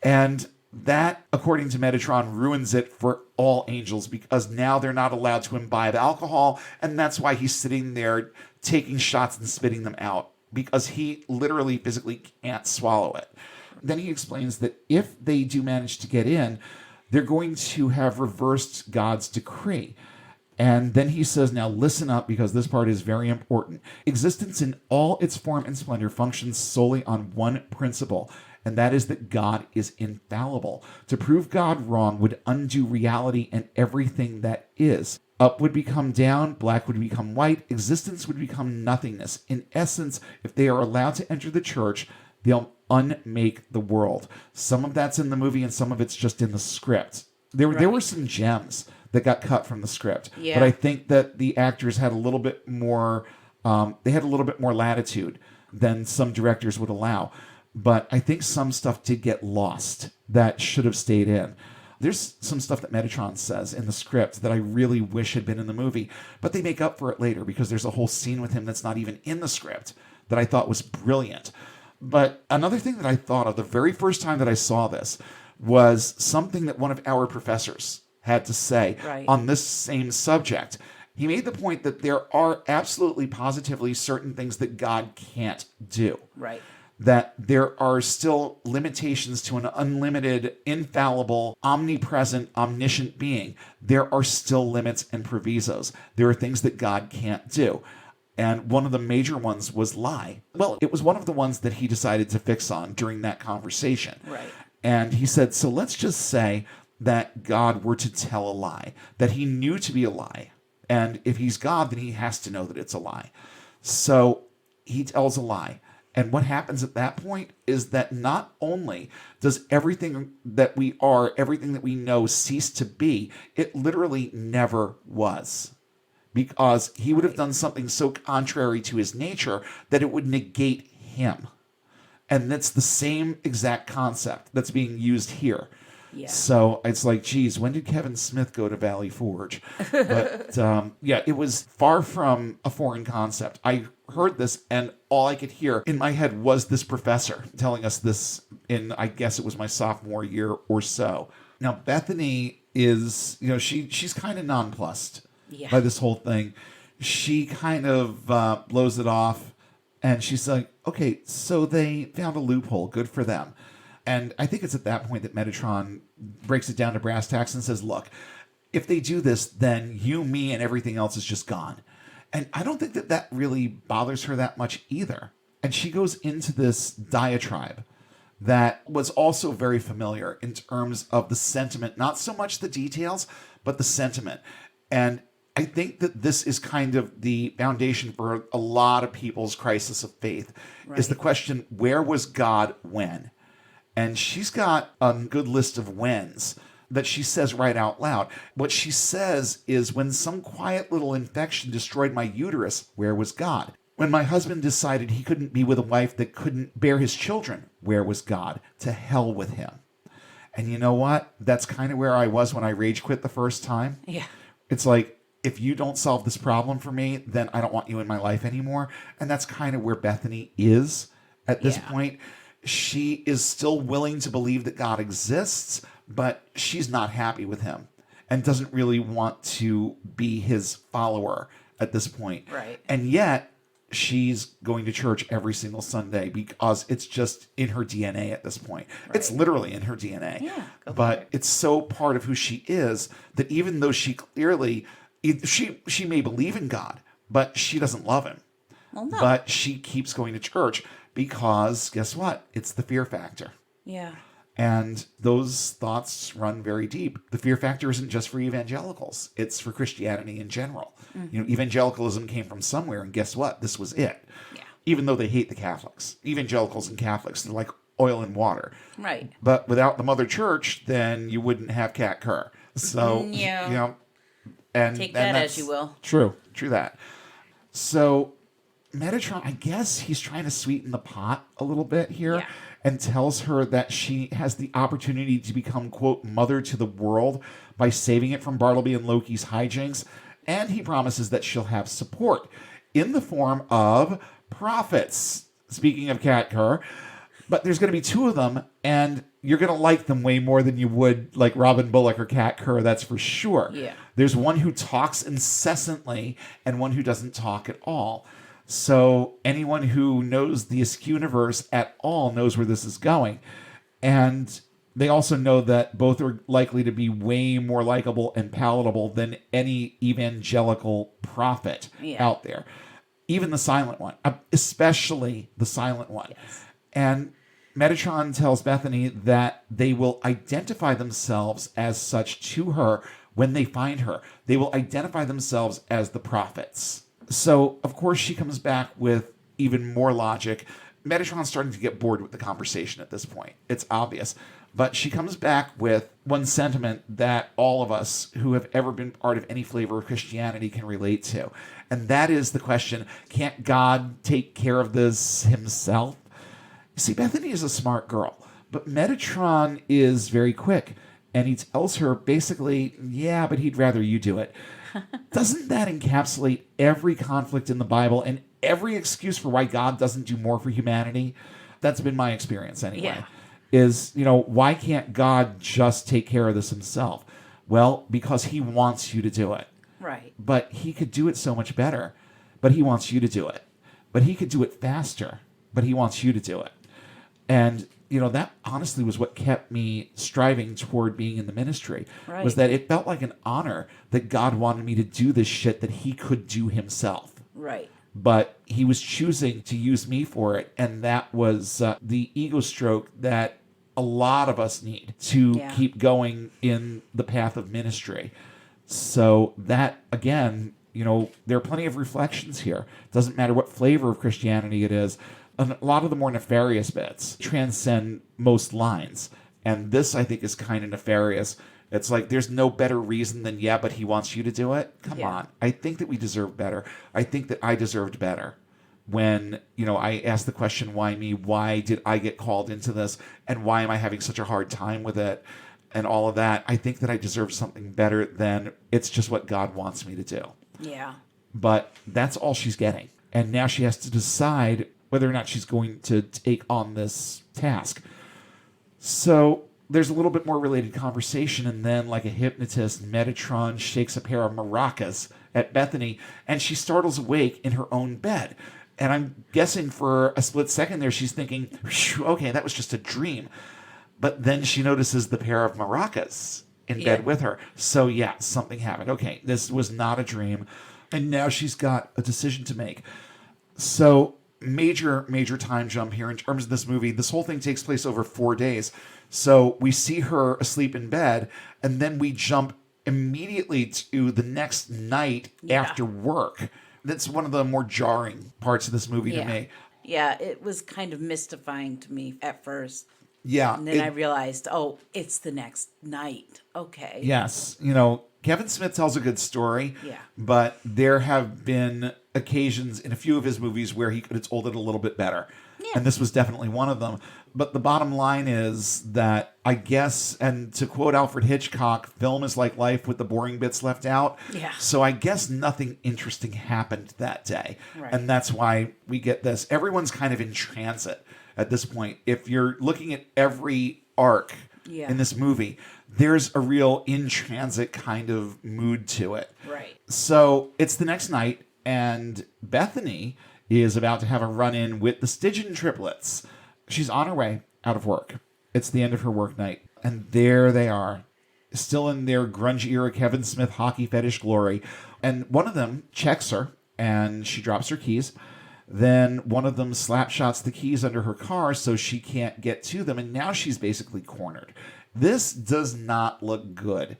And that, according to Metatron, ruins it for all angels, because now they're not allowed to imbibe alcohol, and that's why he's sitting there taking shots and spitting them out, because he literally physically can't swallow it. Then he explains that if they do manage to get in, they're going to have reversed God's decree. And then he says, now listen up, because this part is very important. Existence in all its form and splendor functions solely on one principle, and that is that God is infallible. To prove God wrong would undo reality and everything that is. Up would become down, black would become white, existence would become nothingness. In essence, if they are allowed to enter the church, they'll unmake the world. Some of that's in the movie and some of it's just in the script. There were some gems that got cut from the script. Yeah. But I think that the actors had a little bit more, they had a little bit more latitude than some directors would allow. But I think some stuff did get lost that should have stayed in. There's some stuff that Metatron says in the script that I really wish had been in the movie, but they make up for it later because there's a whole scene with him that's not even in the script that I thought was brilliant. But another thing that I thought of the very first time that I saw this was something that one of our professors had to say on this same subject. He made the point that there are absolutely positively certain things that God can't do. Right. that there are still limitations to an unlimited, infallible, omnipresent, omniscient being. There are still limits and provisos. There are things that God can't do. And one of the major ones was lie. Well, it was one of the ones that he decided to fix on during that conversation. Right. And he said, so let's just say that God were to tell a lie, that he knew to be a lie. And if he's God, then he has to know that it's a lie. So he tells a lie. And what happens at that point is that not only does everything that we are, everything that we know cease to be, it literally never was. Because he would have done something so contrary to his nature that it would negate him. And that's the same exact concept that's being used here. Yeah. So it's like, geez, when did Kevin Smith go to Valley Forge? But yeah, it was far from a foreign concept. I heard this, and all I could hear in my head was this professor telling us this in, I guess it was my sophomore year or so. Now, Bethany is, she's kind of nonplussed by this whole thing. She kind of blows it off, and she's like, okay, so they found a loophole. Good for them. And I think it's at that point that Metatron breaks it down to brass tacks and says, look, if they do this, then you, me, and everything else is just gone. And I don't think that really bothers her that much either. And she goes into this diatribe that was also very familiar in terms of the sentiment, not so much the details, but the sentiment. And I think that this is kind of the foundation for a lot of people's crisis of faith, is the question, where was God when? And she's got a good list of whens that she says right out loud. What she says is, when some quiet little infection destroyed my uterus, where was God? When my husband decided he couldn't be with a wife that couldn't bear his children, where was God? To hell with him. And you know what? That's kind of where I was when I rage quit the first time. Yeah. It's like, if you don't solve this problem for me, then I don't want you in my life anymore. And that's kind of where Bethany is at this point. She is still willing to believe that God exists, but she's not happy with him and doesn't really want to be his follower at this point. Right. And yet she's going to church every single Sunday because it's just in her DNA at this point. Right. It's literally in her DNA. Yeah, but it's so part of who she is that even though she clearly, she may believe in God, but she doesn't love him. Well, no. But she keeps going to church because, guess what? It's the fear factor. Yeah. And those thoughts run very deep. The fear factor isn't just for evangelicals. It's for Christianity in general. Mm-hmm. Evangelicalism came from somewhere, and guess what? This was it. Yeah. Even though they hate the Catholics. Evangelicals and Catholics, they're like oil and water. Right. But without the mother church, then you wouldn't have Cat Kerr. So, and take that as you will. True that. So Metatron, I guess he's trying to sweeten the pot a little bit here and tells her that she has the opportunity to become, quote, mother to the world by saving it from Bartleby and Loki's hijinks. And he promises that she'll have support in the form of prophets. Speaking of Cat Kerr, but there's going to be two of them, and you're going to like them way more than you would like Robin Bullock or Cat Kerr, that's for sure. Yeah. There's one who talks incessantly and one who doesn't talk at all. So anyone who knows the Askewniverse at all knows where this is going. And they also know that both are likely to be way more likable and palatable than any evangelical prophet out there. Even the silent one, especially the silent one. Yes. And Metatron tells Bethany that they will identify themselves as such to her when they find her. They will identify themselves as the prophets. So, of course, she comes back with even more logic. Metatron's starting to get bored with the conversation at this point. It's obvious. But she comes back with one sentiment that all of us who have ever been part of any flavor of Christianity can relate to. And that is the question, can't God take care of this himself? You see, Bethany is a smart girl, but Metatron is very quick. And he tells her basically, yeah, but he'd rather you do it. Doesn't that encapsulate every conflict in the Bible and every excuse for why God doesn't do more for humanity? That's been my experience anyway. Yeah. Is, why can't God just take care of this himself? Well, because he wants you to do it. Right. But he could do it so much better. But he wants you to do it. But he could do it faster. But he wants you to do it. And, that honestly was what kept me striving toward being in the ministry, Right. was that it felt like an honor that God wanted me to do this shit that he could do himself. Right. But he was choosing to use me for it. And that was the ego stroke that a lot of us need to keep going in the path of ministry. So that, again, there are plenty of reflections here. It doesn't matter what flavor of Christianity it is. A lot of the more nefarious bits transcend most lines. And this, I think, is kind of nefarious. It's like, there's no better reason than, but he wants you to do it. Come on. I think that we deserve better. I think that I deserved better. When, I asked the question, why me? Why did I get called into this? And why am I having such a hard time with it? And all of that. I think that I deserve something better than it's just what God wants me to do. Yeah. But that's all she's getting. And now she has to decide whether or not she's going to take on this task. So there's a little bit more related conversation, and then, like a hypnotist, Metatron shakes a pair of maracas at Bethany, and she startles awake in her own bed. And I'm guessing for a split second there, she's thinking, okay, that was just a dream. But then she notices the pair of maracas in bed with her. So, something happened. Okay, this was not a dream. And now she's got a decision to make. So, major time jump here in terms of this movie. This whole thing takes place over 4 days. So we see her asleep in bed, and then we jump immediately to the next night after work. That's one of the more jarring parts of this movie to me. Yeah, it was kind of mystifying to me at first. Yeah. And then I realized, it's the next night. Okay. Yes. Kevin Smith tells a good story. Yeah. But there have been occasions in a few of his movies where he could have told it a little bit better. Yeah. And this was definitely one of them. But the bottom line is that I guess, and to quote Alfred Hitchcock, film is like life with the boring bits left out. Yeah. So I guess nothing interesting happened that day. Right. And that's why we get this. Everyone's kind of in transit at this point. If you're looking at every arc in this movie, there's a real in transit kind of mood to it. Right. So it's the next night, and Bethany is about to have a run-in with the Stygian triplets. She's on her way out of work. It's the end of her work night. And there they are, still in their grunge-era Kevin Smith hockey fetish glory. And one of them checks her, and she drops her keys. Then one of them slap-shots the keys under her car so she can't get to them, and now she's basically cornered. This does not look good.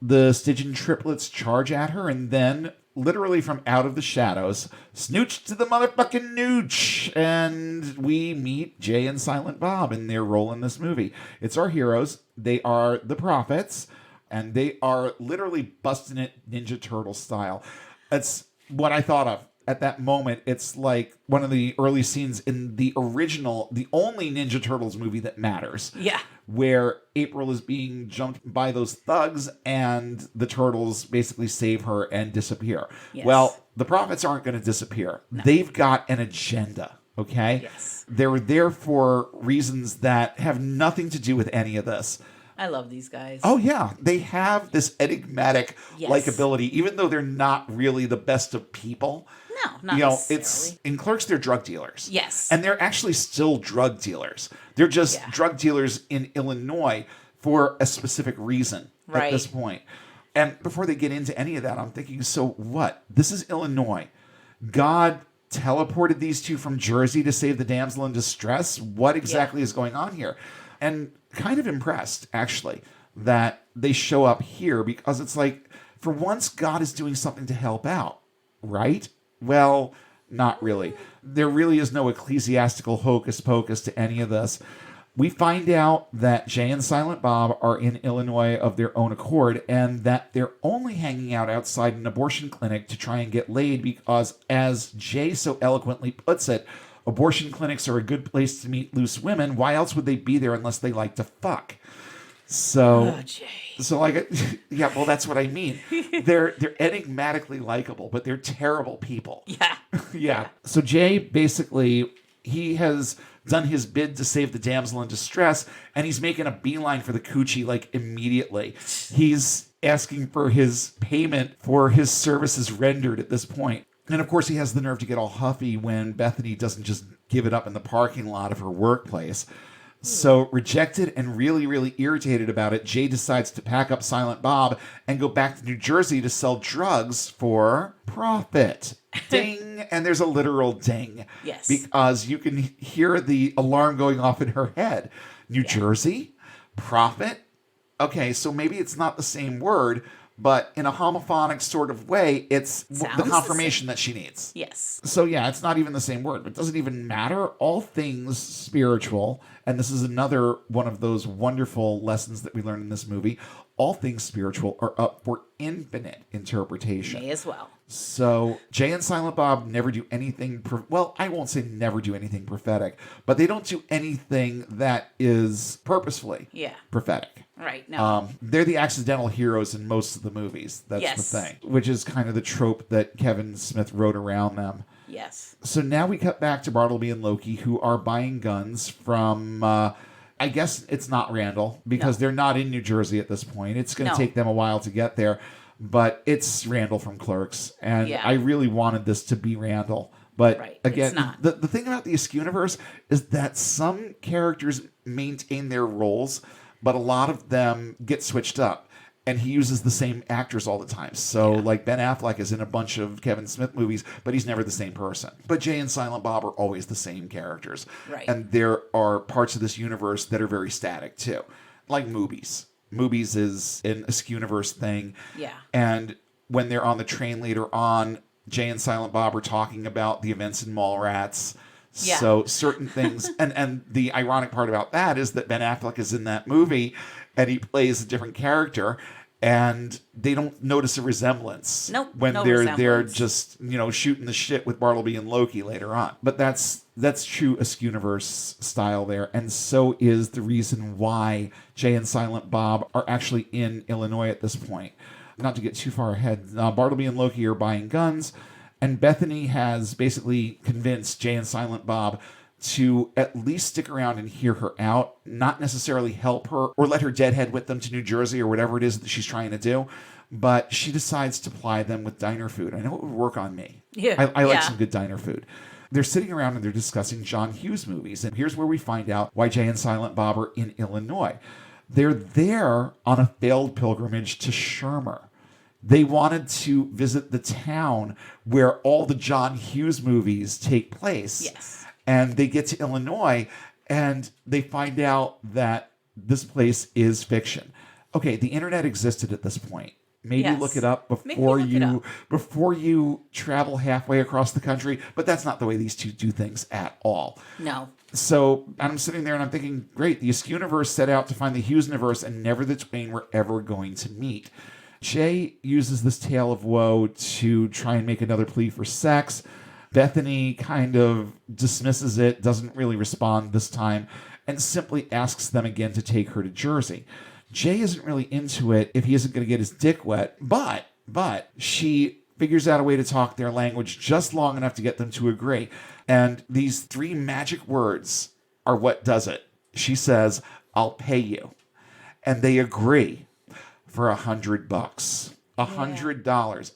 The Stygian triplets charge at her, and then, literally from out of the shadows, snooch to the motherfucking nooch, and we meet Jay and Silent Bob in their role in this movie. It's our heroes. They are the prophets, and they are literally busting it Ninja Turtle style. That's what I thought of at that moment. It's like one of the early scenes in the original, the only Ninja Turtles movie that matters. Yeah. Where April is being jumped by those thugs and the turtles basically save her and disappear. Yes. Well, the prophets aren't going to disappear. No. They've got an agenda, okay? Yes. They're there for reasons that have nothing to do with any of this. I love these guys. Oh, yeah. They have this enigmatic likability, even though they're not really the best of people. No, not necessarily. It's in Clerks, they're drug dealers. Yes. And they're actually still drug dealers. They're just drug dealers in Illinois for a specific reason at this point. And before they get into any of that, I'm thinking, so what? This is Illinois. God teleported these two from Jersey to save the damsel in distress. What exactly is going on here? And kind of impressed, actually, that they show up here, because it's like, for once, God is doing something to help out, right? Well, not really. There really is no ecclesiastical hocus pocus to any of this. We find out that Jay and Silent Bob are in Illinois of their own accord, and that they're only hanging out outside an abortion clinic to try and get laid because, as Jay so eloquently puts it, abortion clinics are a good place to meet loose women. Why else would they be there unless they like to fuck? So, well, that's what I mean. They're enigmatically likable, but they're terrible people. Yeah. Yeah. So Jay, basically, he has done his bid to save the damsel in distress, and he's making a beeline for the coochie, like, immediately. He's asking for his payment for his services rendered at this point. And of course, he has the nerve to get all huffy when Bethany doesn't just give it up in the parking lot of her workplace. So rejected and really, really irritated about it, Jay decides to pack up Silent Bob and go back to New Jersey to sell drugs for profit. Ding. And there's a literal ding. Yes. Because you can hear the alarm going off in her head. New Jersey? Profit? Okay, so maybe it's not the same word, but in a homophonic sort of way, it's the confirmation that she needs. Yes. So yeah, it's not even the same word. It doesn't even matter. All things spiritual, and this is another one of those wonderful lessons that we learn in this movie, all things spiritual are up for infinite interpretation. May as well. So Jay and Silent Bob never do anything, well, I won't say never do anything prophetic, but they don't do anything that is purposefully prophetic. Right, no. They're the accidental heroes in most of the movies. That's the thing, which is kind of the trope that Kevin Smith wrote around them. Yes. So now we cut back to Bartleby and Loki, who are buying guns from, I guess it's not Randall, because they're not in New Jersey at this point. It's going to take them a while to get there, but it's Randall from Clerks, and I really wanted this to be Randall. But again, the thing about the Askewniverse is that some characters maintain their roles, but a lot of them get switched up. And he uses the same actors all the time. So, like, Ben Affleck is in a bunch of Kevin Smith movies, but he's never the same person. But Jay and Silent Bob are always the same characters. Right. And there are parts of this universe that are very static, too. Like movies. Movies is an Askewniverse thing. Yeah. And when they're on the train later on, Jay and Silent Bob are talking about the events in Mallrats. Yeah. So certain things, and the ironic part about that is that Ben Affleck is in that movie, and he plays a different character, and they don't notice a resemblance. Nope, when no they're just shooting the shit with Bartleby and Loki later on. But that's true Askewniverse style there, and so is the reason why Jay and Silent Bob are actually in Illinois at this point. Not to get too far ahead, Bartleby and Loki are buying guns. And Bethany has basically convinced Jay and Silent Bob to at least stick around and hear her out, not necessarily help her or let her deadhead with them to New Jersey or whatever it is that she's trying to do. But she decides to ply them with diner food. I know it would work on me. Yeah, I like some good diner food. They're sitting around and they're discussing John Hughes movies. And here's where we find out why Jay and Silent Bob are in Illinois. They're there on a failed pilgrimage to Shermer. They wanted to visit the town where all the John Hughes movies take place. Yes. And they get to Illinois and they find out that this place is fiction. Okay, the internet existed at this point. Maybe look it up before you travel halfway across the country, but that's not the way these two do things at all. No. So I'm sitting there and I'm thinking, great, the Askewniverse set out to find the Hughesniverse, and never the twain were ever going to meet. Jay uses this tale of woe to try and make another plea for sex. Bethany kind of dismisses it, doesn't really respond this time, and simply asks them again to take her to Jersey. Jay isn't really into it if he isn't going to get his dick wet, but she figures out a way to talk their language just long enough to get them to agree. And these three magic words are what does it. She says, "I'll pay you." And they agree. For $100. $100.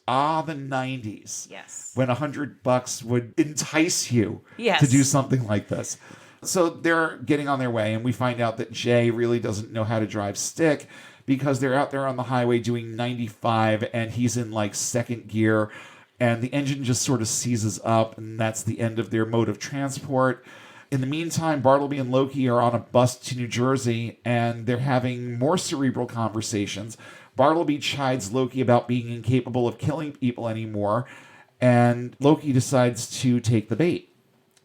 The 90s. Yes. When $100 would entice you to do something like this. So they're getting on their way, and we find out that Jay really doesn't know how to drive stick because they're out there on the highway doing 95, and he's in like second gear, and the engine just sort of seizes up, and that's the end of their mode of transport. In the meantime, Bartleby and Loki are on a bus to New Jersey, and they're having more cerebral conversations. Bartleby chides Loki about being incapable of killing people anymore, and Loki decides to take the bait.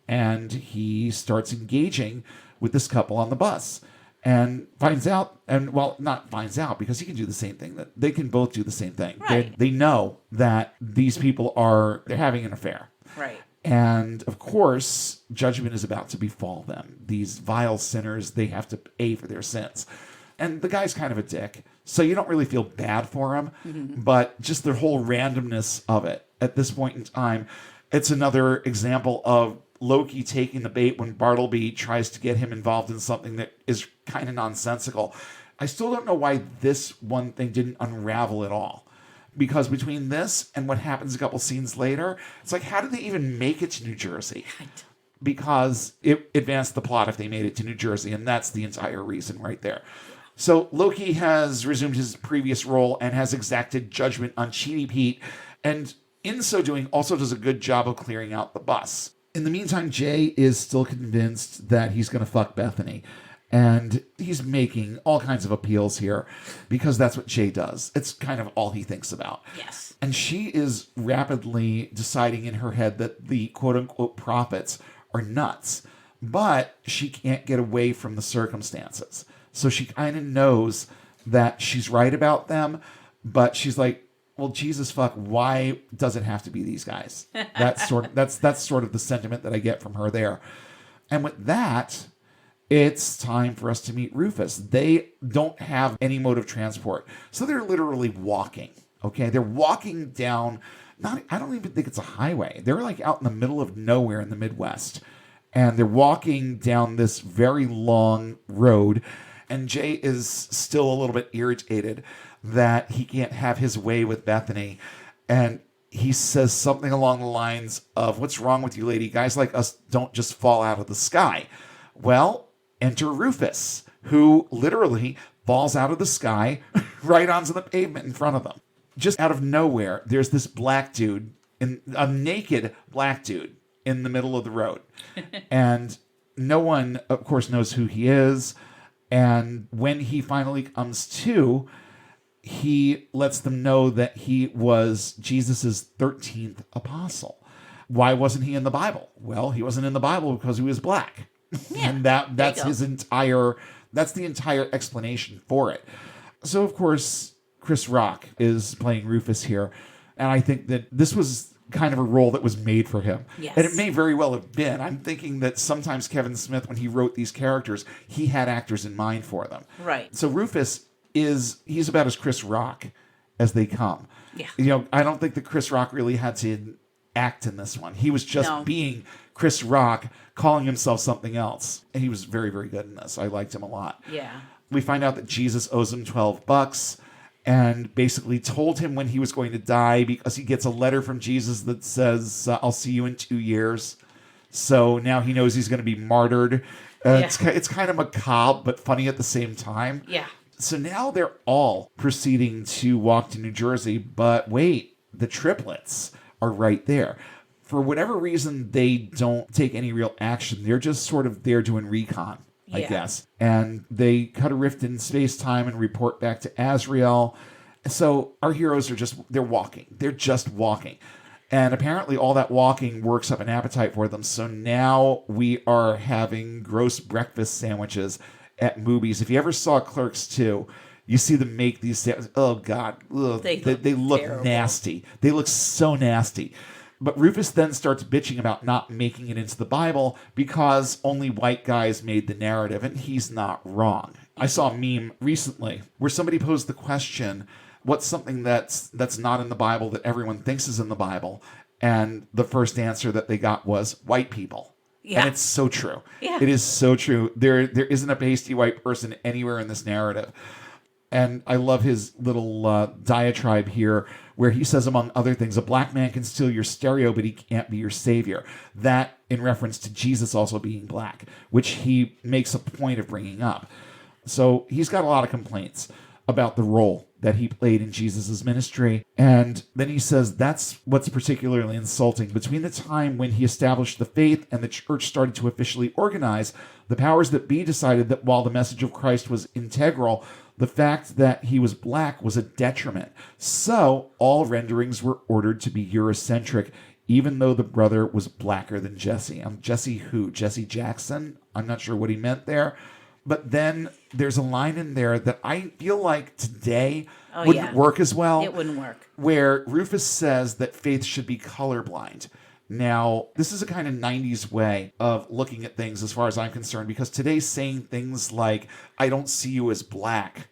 And he starts engaging with this couple on the bus, and finds out, not finds out, because he can do the same thing. That they can both do the same thing. Right. They know that these people they're having an affair. Right. And, of course, judgment is about to befall them. These vile sinners, they have to pay for their sins. And the guy's kind of a dick, so you don't really feel bad for him, but just the whole randomness of it at this point in time, it's another example of Loki taking the bait when Bartleby tries to get him involved in something that is kind of nonsensical. I still don't know why this one thing didn't unravel at all. Because between this and what happens a couple scenes later, it's like, how did they even make it to New Jersey? because it advanced the plot if they made it to New Jersey, and that's the entire reason right there. So Loki has resumed his previous role and has exacted judgment on Cheaty Pete, and in so doing also does a good job of clearing out the bus. In the meantime, Jay is still convinced that he's going to fuck Bethany. And he's making all kinds of appeals here because that's what Jay does. It's kind of all he thinks about. Yes. And she is rapidly deciding in her head that the quote-unquote prophets are nuts. But she can't get away from the circumstances. So she kind of knows that she's right about them. But she's like, well, Jesus fuck, why does it have to be these guys? That's sort of the sentiment that I get from her there. And with that, it's time for us to meet Rufus. They don't have any mode of transport. So they're literally walking. Okay. They're walking down, I don't even think it's a highway. They're like out in the middle of nowhere in the Midwest. And they're walking down this very long road. And Jay is still a little bit irritated that he can't have his way with Bethany. And he says something along the lines of, what's wrong with you, lady? Guys like us don't just fall out of the sky. Well, enter Rufus, who literally falls out of the sky right onto the pavement in front of them. Just out of nowhere, there's this black dude, a naked black dude in the middle of the road. And no one, of course, knows who he is. And when he finally comes to, he lets them know that he was Jesus's 13th apostle. Why wasn't he in the Bible? Well, he wasn't in the Bible because he was black. Yeah, and that's the entire explanation for it. So, of course, Chris Rock is playing Rufus here. And I think that this was kind of a role that was made for him. Yes. And it may very well have been. I'm thinking that sometimes Kevin Smith, when he wrote these characters, he had actors in mind for them. Right. So Rufus he's about as Chris Rock as they come. Yeah. I don't think that Chris Rock really had to act in this one. He was just being Chris Rock, calling himself something else. And he was very, very good in this. I liked him a lot. Yeah. We find out that Jesus owes him $12 and basically told him when he was going to die because he gets a letter from Jesus that says, I'll see you in 2 years. So now he knows he's going to be martyred. It's kind of macabre, but funny at the same time. Yeah. So now they're all proceeding to walk to New Jersey, but wait, the triplets are right there. For whatever reason, they don't take any real action. They're just sort of there doing recon, I guess. And they cut a rift in space-time and report back to Azrael. So our heroes they're walking. They're just walking. And apparently all that walking works up an appetite for them. So now we are having gross breakfast sandwiches at movies. If you ever saw Clerks 2, you see them make these sandwiches. Oh, God. Ugh. They look terrible. nasty. They look so nasty. But Rufus then starts bitching about not making it into the Bible because only white guys made the narrative, and he's not wrong. I saw a meme recently where somebody posed the question, what's something that's not in the Bible that everyone thinks is in the Bible? And the first answer that they got was white people. Yeah. And it's so true. Yeah. It is so true. There isn't a pasty white person anywhere in this narrative. And I love his little diatribe here where he says, among other things, a black man can steal your stereo, but he can't be your savior. That in reference to Jesus also being black, which he makes a point of bringing up. So he's got a lot of complaints about the role that he played in Jesus' ministry. And then he says that's what's particularly insulting. Between the time when he established the faith and the church started to officially organize, the powers that be decided that while the message of Christ was integral, the fact that he was black was a detriment. So all renderings were ordered to be Eurocentric, even though the brother was blacker than Jesse. Jesse who? Jesse Jackson? I'm not sure what he meant there. But then there's a line in there that I feel like today wouldn't work as well. It wouldn't work. Where Rufus says that faith should be colorblind. Now, this is a kind of 90s way of looking at things as far as I'm concerned, because today saying things like, I don't see you as black,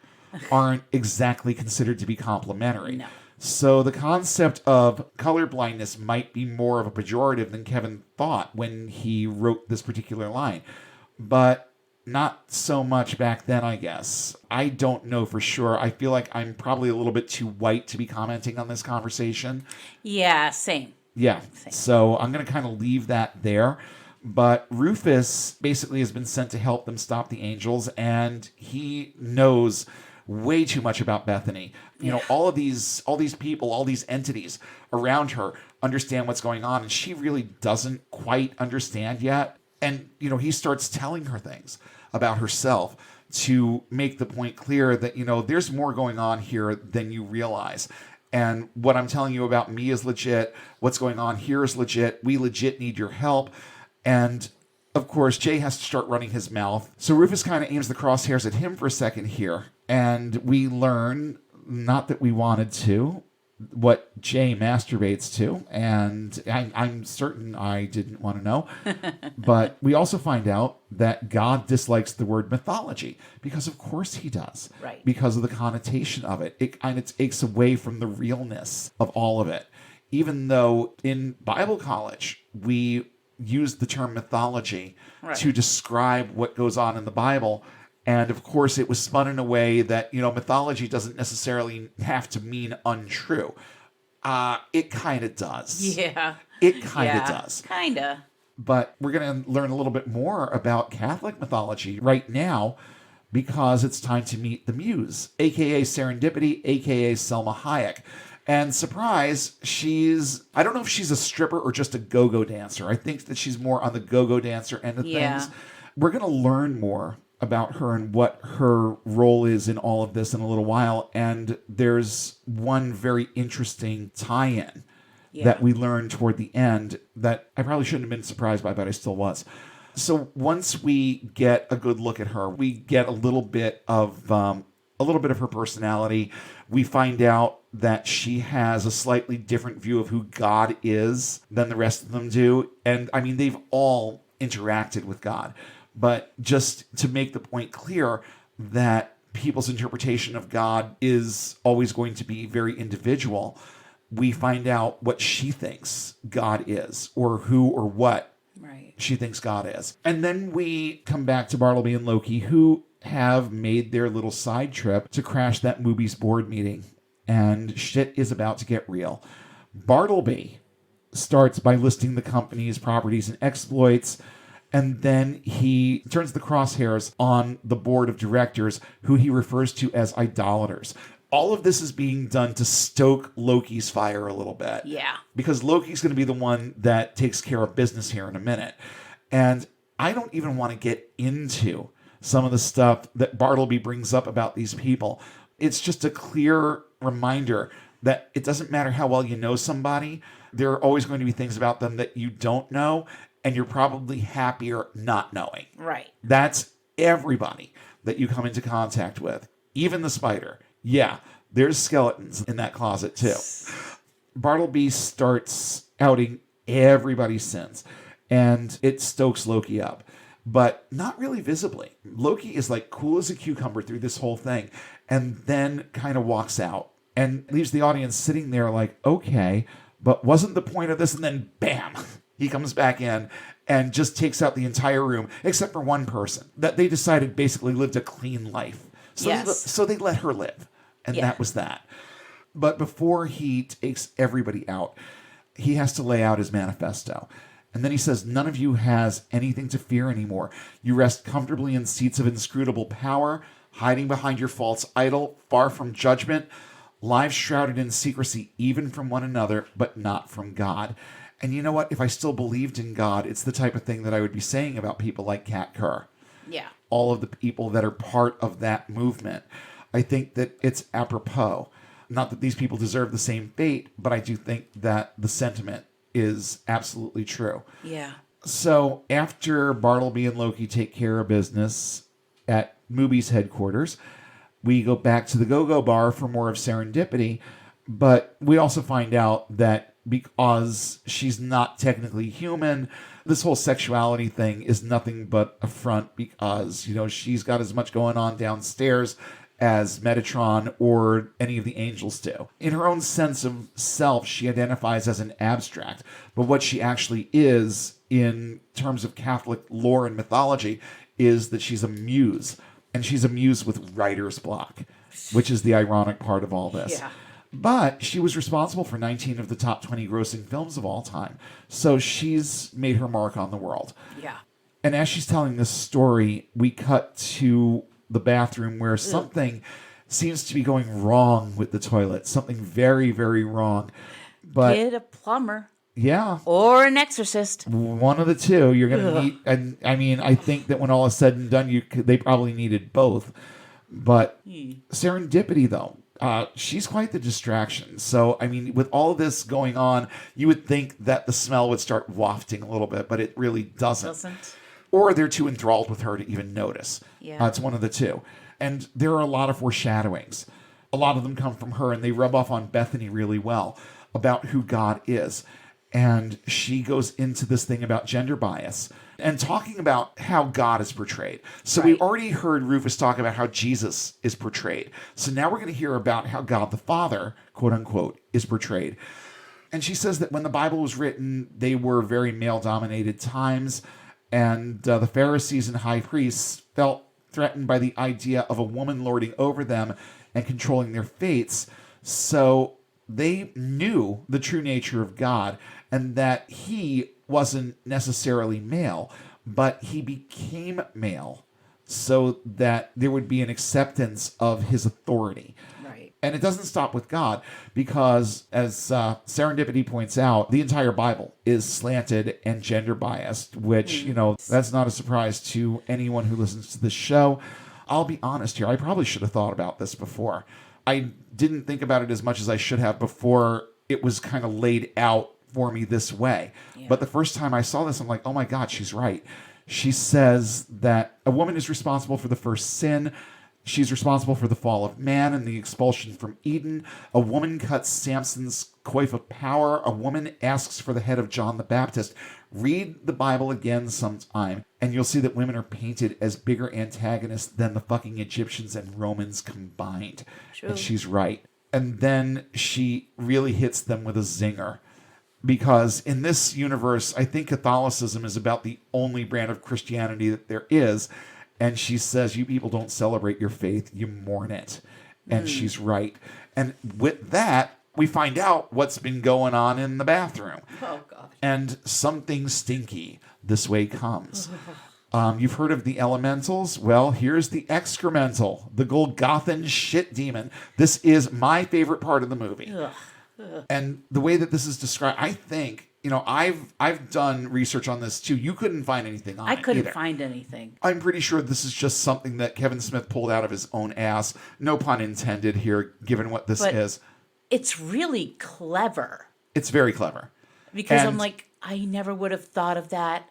aren't exactly considered to be complimentary. No. So the concept of colorblindness might be more of a pejorative than Kevin thought when he wrote this particular line. But not so much back then, I guess. I don't know for sure. I feel like I'm probably a little bit too white to be commenting on this conversation. Yeah, same. Yeah. Same. So I'm going to kind of leave that there. But Rufus basically has been sent to help them stop the angels, and he knows way too much about Bethany. You know, all these people, all these entities around her understand what's going on, and she really doesn't quite understand yet. And, you know, he starts telling her things about herself to make the point clear that, you know, there's more going on here than you realize. And what I'm telling you about me is legit. What's going on here is legit. We legit need your help. And of course, Jay has to start running his mouth. So Rufus kind of aims the crosshairs at him for a second here. And we learn, not that we wanted to, what Jay masturbates to. And I'm certain I didn't want to know. But we also find out that God dislikes the word mythology, because of course he does. Right. Because of the connotation of it. It kind of takes away from the realness of all of it. Even though in Bible college, we use the term mythology to describe what goes on in the Bible. And of course, it was spun in a way that, you know, mythology doesn't necessarily have to mean untrue. It kind of does. Yeah. It kind of does. Kind of. But we're going to learn a little bit more about Catholic mythology right now, because it's time to meet the Muse, a.k.a. Serendipity, a.k.a. Selma Hayek. And surprise, I don't know if she's a stripper or just a go-go dancer. I think that she's more on the go-go dancer end of things. We're going to learn more about her and what her role is in all of this in a little while. And there's one very interesting tie-in that we learn toward the end that I probably shouldn't have been surprised by, but I still was. So once we get a good look at her, we get a little bit of her personality. We find out that she has a slightly different view of who God is than the rest of them do. And I mean, they've all interacted with God. But just to make the point clear that people's interpretation of God is always going to be very individual, we find out what she thinks God is, or who or what she thinks God is. And then we come back to Bartleby and Loki, who have made their little side trip to crash that movie's board meeting. And shit is about to get real. Bartleby starts by listing the company's properties and exploits, and then he turns the crosshairs on the board of directors, who he refers to as idolaters. All of this is being done to stoke Loki's fire a little bit. Yeah. Because Loki's going to be the one that takes care of business here in a minute. And I don't even want to get into some of the stuff that Bartleby brings up about these people. It's just a clear reminder that it doesn't matter how well you know somebody. There are always going to be things about them that you don't know, and you're probably happier not knowing. Right. That's everybody that you come into contact with. Even the spider. Yeah, there's skeletons in that closet too. Bartleby starts outing everybody's sins, and it stokes Loki up, but not really visibly. Loki is like cool as a cucumber through this whole thing, and then kind of walks out and leaves the audience sitting there like, okay, but wasn't the point of this? And then bam, he comes back in and just takes out the entire room, except for one person that they decided basically lived a clean life. So they let her live. And that was that. But before he takes everybody out, he has to lay out his manifesto. And then he says, none of you has anything to fear anymore. You rest comfortably in seats of inscrutable power, hiding behind your false idol, far from judgment, lives shrouded in secrecy, even from one another, but not from God. And you know what? If I still believed in God, it's the type of thing that I would be saying about people like Kat Kerr. Yeah. All of the people that are part of that movement. I think that it's apropos. Not that these people deserve the same fate, but I do think that the sentiment is absolutely true. Yeah. So after Bartleby and Loki take care of business at Mooby's headquarters, we go back to the Go-Go Bar for more of Serendipity, but we also find out that because she's not technically human, this whole sexuality thing is nothing but a front, because, you know, she's got as much going on downstairs as Metatron or any of the angels do. In her own sense of self, she identifies as an abstract, but what she actually is, in terms of Catholic lore and mythology, is that she's a muse, and she's a muse with writer's block, which is the ironic part of all this. Yeah. But she was responsible for 19 of the top 20 grossing films of all time. So she's made her mark on the world. Yeah. And as she's telling this story, we cut to the bathroom where something seems to be going wrong with the toilet. Something very, very wrong. But Get a plumber. yeah. Or an exorcist. One of the two. You're going to need... And I mean, I think that when all is said and done, they probably needed both. But serendipity, though. She's quite the distraction. So, I mean, with all of this going on, you would think that the smell would start wafting a little bit, but it really doesn't. Or they're too enthralled with her to even notice. Yeah. It's one of the two. And there are a lot of foreshadowings. A lot of them come from her, and they rub off on Bethany really well about who God is. And she goes into this thing about gender bias and talking about how God is portrayed. So we already heard Rufus talk about how Jesus is portrayed. So now we're going to hear about how God the Father, quote unquote, is portrayed. And she says that when the Bible was written, they were very male-dominated times, and the Pharisees and high priests felt threatened by the idea of a woman lording over them and controlling their fates. So they knew the true nature of God, and that he wasn't necessarily male, but he became male so that there would be an acceptance of his authority. Right. And it doesn't stop with God, because as Serendipity points out, the entire Bible is slanted and gender biased, which, that's not a surprise to anyone who listens to this show. I'll be honest here, I probably should have thought about this before. I didn't think about it as much as I should have before it was kind of laid out for me this way. Yeah. But the first time I saw this, I'm like, oh my God, she's right. She says that a woman is responsible for the first sin. She's responsible for the fall of man and the expulsion from Eden. A woman cuts Samson's coif of power. A woman asks for the head of John the Baptist. Read the Bible again sometime, and you'll see that women are painted as bigger antagonists than the fucking Egyptians and Romans combined. True. And she's right. And then she really hits them with a zinger. Because in this universe, I think Catholicism is about the only brand of Christianity that there is. And she says, you people don't celebrate your faith, you mourn it. And she's right. And with that, we find out what's been going on in the bathroom. Oh, God. And something stinky this way comes. You've heard of the elementals? Well, here's the excremental, the Golgothan shit demon. This is my favorite part of the movie. Ugh. And the way that this is described, I think, I've done research on this too. You couldn't find anything on it. I couldn't either. find anything. I'm pretty sure this is just something that Kevin Smith pulled out of his own ass. No pun intended here, given what this is. It's really clever. It's very clever. Because I'm like, I never would have thought of that.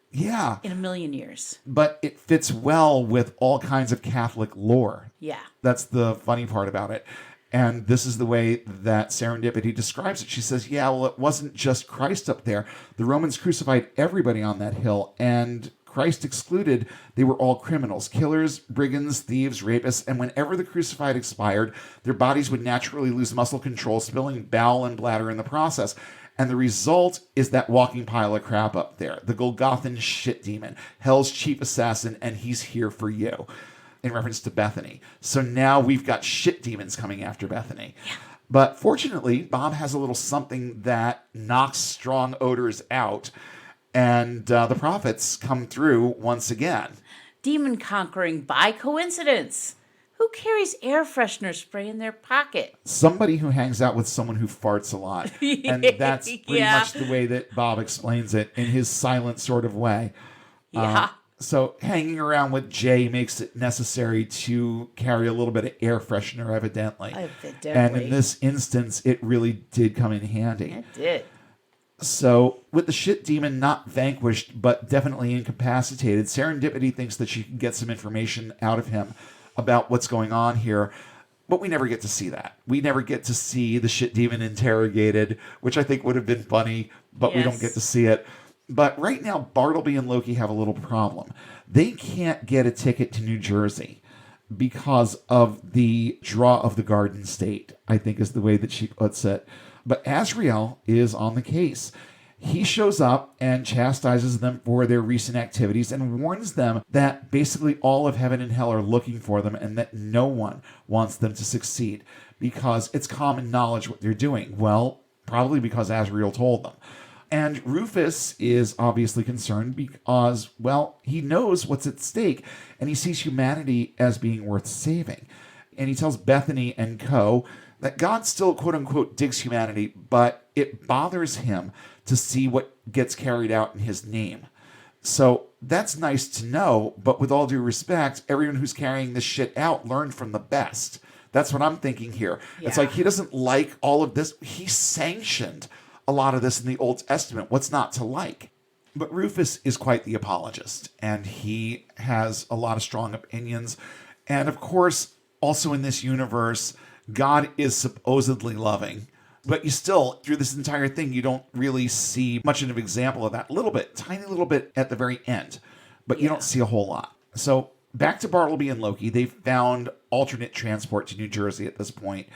Yeah. In a million years. But it fits well with all kinds of Catholic lore. Yeah. That's the funny part about it. And this is the way that Serendipity describes it. She says, yeah, well, it wasn't just Christ up there. The Romans crucified everybody on that hill, and Christ excluded, they were all criminals, killers, brigands, thieves, rapists, and whenever the crucified expired, their bodies would naturally lose muscle control, spilling bowel and bladder in the process. And the result is that walking pile of crap up there, the Golgothan shit demon, hell's chief assassin, and he's here for you. In reference to Bethany. So now we've got shit demons coming after Bethany. Yeah. But fortunately, Bob has a little something that knocks strong odors out, and the prophets come through once again. Demon conquering by coincidence. Who carries air freshener spray in their pocket? Somebody who hangs out with someone who farts a lot. And that's pretty much the way that Bob explains it in his silent sort of way. Yeah. So hanging around with Jay makes it necessary to carry a little bit of air freshener, evidently. And in this instance, it really did come in handy. It did. So with the shit demon not vanquished, but definitely incapacitated, Serendipity thinks that she can get some information out of him about what's going on here. But we never get to see that. We never get to see the shit demon interrogated, which I think would have been funny, but we don't get to see it. But right now, Bartleby and Loki have a little problem. They can't get a ticket to New Jersey because of the draw of the Garden State, I think is the way that she puts it. But Azrael is on the case. He shows up and chastises them for their recent activities and warns them that basically all of heaven and hell are looking for them and that no one wants them to succeed. because it's common knowledge what they're doing. Well, probably because Azrael told them. And Rufus is obviously concerned because, well, he knows what's at stake and he sees humanity as being worth saving. And he tells Bethany and co. that God still, quote unquote, digs humanity, but it bothers him to see what gets carried out in his name. So that's nice to know, but with all due respect, everyone who's carrying this shit out learned from the best. That's what I'm thinking here. Yeah. It's like he doesn't like all of this. He sanctioned a lot of this in the Old Testament. What's not to like? But Rufus is quite the apologist, and he has a lot of strong opinions. And of course, also in this universe, God is supposedly loving. But you still, through this entire thing, you don't really see much of an example of that. A little bit, tiny little bit at the very end. But you don't see a whole lot. So back to Bartleby and Loki. They've found alternate transport to New Jersey at this point.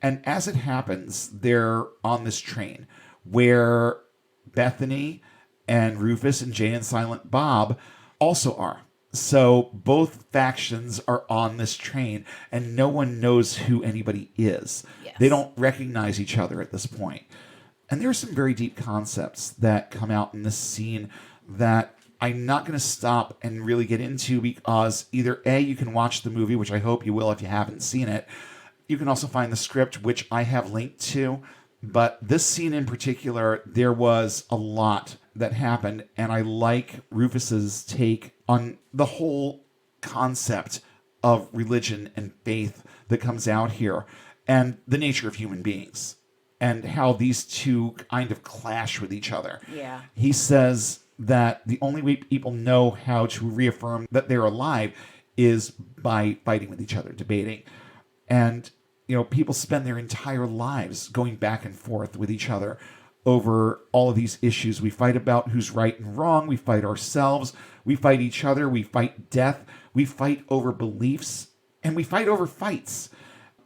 And as it happens, they're on this train where Bethany and Rufus and Jay and Silent Bob also are. So both factions are on this train, and no one knows who anybody is. Yes. They don't recognize each other at this point. And there are some very deep concepts that come out in this scene that I'm not going to stop and really get into because either A, you can watch the movie, which I hope you will if you haven't seen it. You can also find the script, which I have linked to. But this scene in particular, there was a lot that happened, and I like Rufus's take on the whole concept of religion and faith that comes out here, and the nature of human beings, and how these two kind of clash with each other. Yeah. He says that the only way people know how to reaffirm that they're alive is by fighting with each other, debating. And people spend their entire lives going back and forth with each other over all of these issues. We fight about who's right and wrong. We fight ourselves. We fight each other. We fight death. We fight over beliefs. And we fight over fights.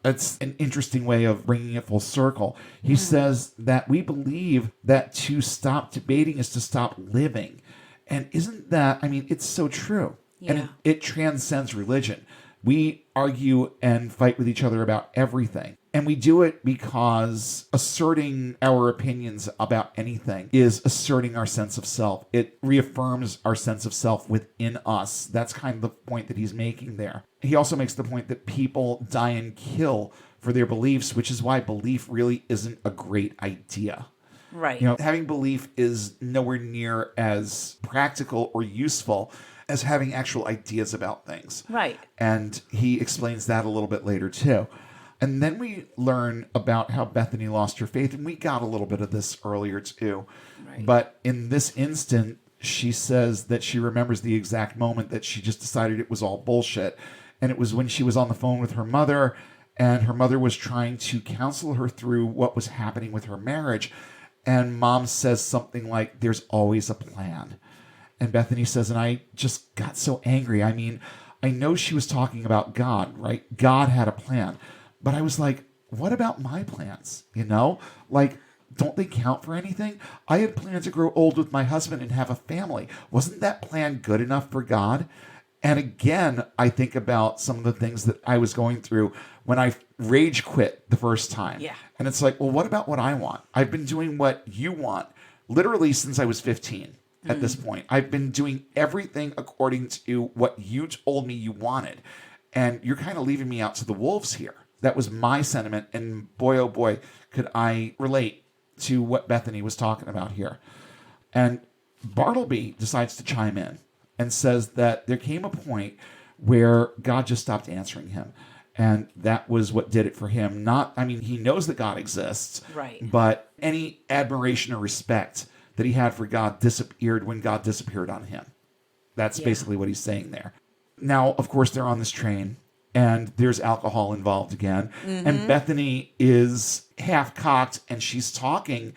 That's an interesting way of bringing it full circle. He says that we believe that to stop debating is to stop living. And isn't that, it's so true. Yeah. And it transcends religion. We argue and fight with each other about everything. And we do it because asserting our opinions about anything is asserting our sense of self. It reaffirms our sense of self within us. That's kind of the point that he's making there. He also makes the point that people die and kill for their beliefs, which is why belief really isn't a great idea. Right. Having belief is nowhere near as practical or useful as having actual ideas about things. Right. And he explains that a little bit later too. And then we learn about how Bethany lost her faith, and we got a little bit of this earlier too. Right. But in this instant, she says that she remembers the exact moment that she just decided it was all bullshit. And it was when she was on the phone with her mother, and her mother was trying to counsel her through what was happening with her marriage. And mom says something like, "There's always a plan." And Bethany says, and I just got so angry. I know she was talking about God, right? God had a plan. But I was like, what about my plans? Don't they count for anything? I had planned to grow old with my husband and have a family. Wasn't that plan good enough for God? And again, I think about some of the things that I was going through when I rage quit the first time. Yeah. And it's like, well, what about what I want? I've been doing what you want literally since I was 15. At this point, I've been doing everything according to what you told me you wanted. And you're kind of leaving me out to the wolves here. That was my sentiment. And boy, oh boy, could I relate to what Bethany was talking about here. And Bartleby decides to chime in and says that there came a point where God just stopped answering him. And that was what did it for him. He knows that God exists. Right. But any admiration or respect that he had for God disappeared when God disappeared on him. That's basically what he's saying there. Now, of course, they're on this train, and there's alcohol involved again. Mm-hmm. And Bethany is half-cocked, and she's talking.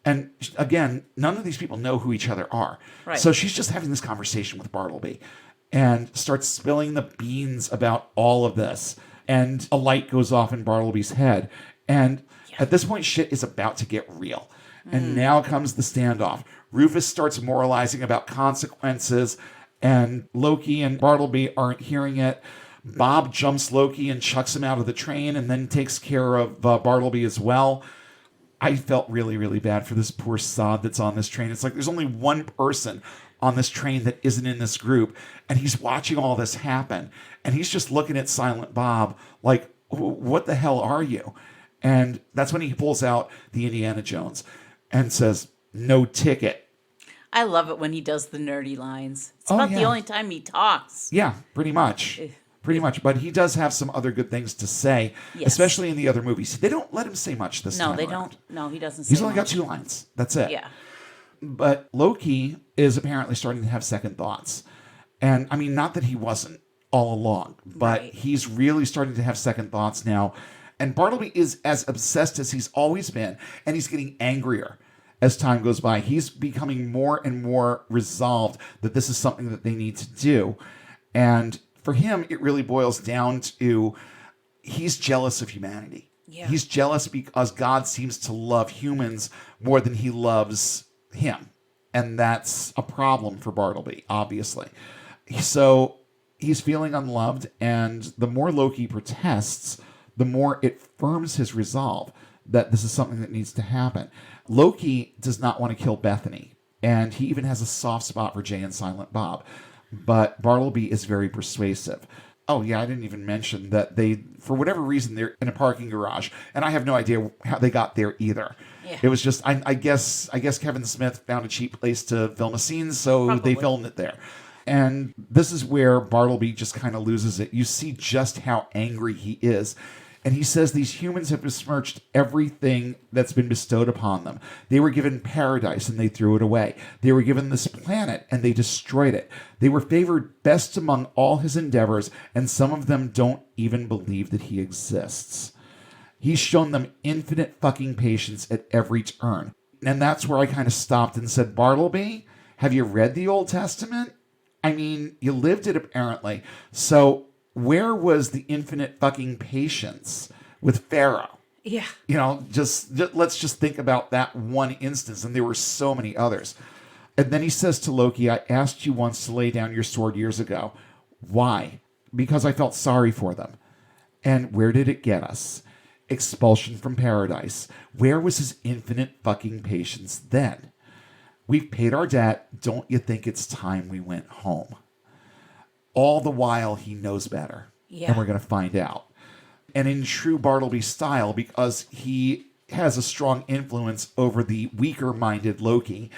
And again, none of these people know who each other are. Right. So she's just having this conversation with Bartleby and starts spilling the beans about all of this. And a light goes off in Bartleby's head. And at this point, shit is about to get real. And now comes the standoff. Rufus starts moralizing about consequences, and Loki and Bartleby aren't hearing it. Bob jumps Loki and chucks him out of the train and then takes care of Bartleby as well. I felt really, really bad for this poor sod that's on this train. It's like there's only one person on this train that isn't in this group, and he's watching all this happen, and he's just looking at Silent Bob like, what the hell are you? And that's when he pulls out the Indiana Jones and says, no ticket. I love it when he does the nerdy lines. It's about the only time he talks. Yeah, pretty much. Pretty much. But he does have some other good things to say, especially in the other movies. They don't let him say much this time. No, they around. don't. No, he doesn't say He's only much. got 2 lines. That's it. Yeah. But Loki is apparently starting to have second thoughts. And I mean, not that he wasn't all along, but he's really starting to have second thoughts now. And Bartleby is as obsessed as he's always been, and he's getting angrier as time goes by. He's becoming more and more resolved that this is something that they need to do. And for him, it really boils down to he's jealous of humanity. Yeah. He's jealous because God seems to love humans more than he loves him. And that's a problem for Bartleby, obviously. So he's feeling unloved, and the more Loki protests, the more it firms his resolve that this is something that needs to happen. Loki does not want to kill Bethany, and he even has a soft spot for Jay and Silent Bob. But Bartleby is very persuasive. Oh, yeah, I didn't even mention that they, for whatever reason, they're in a parking garage, and I have no idea how they got there either. Yeah. It was just, I guess Kevin Smith found a cheap place to film a scene, so Probably. they filmed it there. And this is where Bartleby just kind of loses it. You see just how angry he is. And he says these humans have besmirched everything that's been bestowed upon them. They were given paradise and they threw it away. They were given this planet and they destroyed it. They were favored best among all his endeavors, and some of them don't even believe that he exists. He's shown them infinite fucking patience at every turn. And that's where I kind of stopped and said, Bartleby, have you read the Old Testament? I mean, you lived it apparently. So where was the infinite fucking patience with Pharaoh? Yeah. You know, just let's just think about that one instance, and there were so many others. And then he says to Loki, I asked you once to lay down your sword years ago. Why? Because I felt sorry for them. And where did it get us? Expulsion from paradise. Where was his infinite fucking patience then? We've paid our debt. Don't you think it's time we went home? All the while, he knows better. Yeah. And we're going to find out. And in true Bartleby style, because he has a strong influence over the weaker-minded Loki,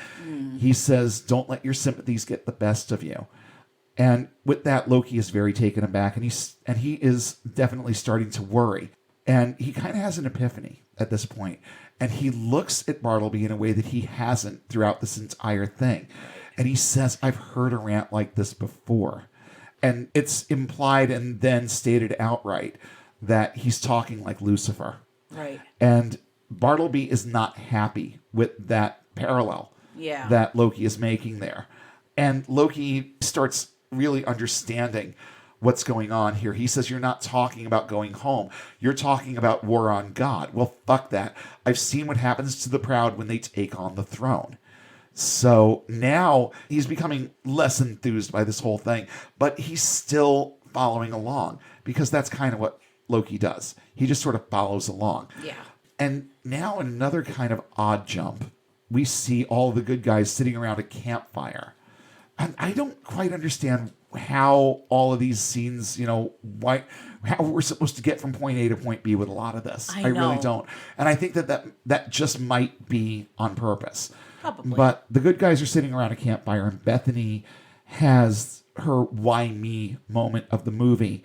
he says, don't let your sympathies get the best of you. And with that, Loki is very taken aback, and he is definitely starting to worry. And he kind of has an epiphany at this point. And he looks at Bartleby in a way that he hasn't throughout this entire thing. And he says, I've heard a rant like this before. And it's implied and then stated outright that he's talking like Lucifer. Right. And Bartleby is not happy with that parallel that Loki is making there. And Loki starts really understanding what's going on here. He says, you're not talking about going home. You're talking about war on God. Well, fuck that. I've seen what happens to the proud when they take on the throne. So now he's becoming less enthused by this whole thing, but he's still following along because that's kind of what Loki does. He just sort of follows along. Yeah. And now in another kind of odd jump, we see all the good guys sitting around a campfire. And I don't quite understand how all of these scenes, how we're supposed to get from point A to point B with a lot of this. I really don't. And I think that just might be on purpose. Probably. But the good guys are sitting around a campfire, and Bethany has her why me moment of the movie,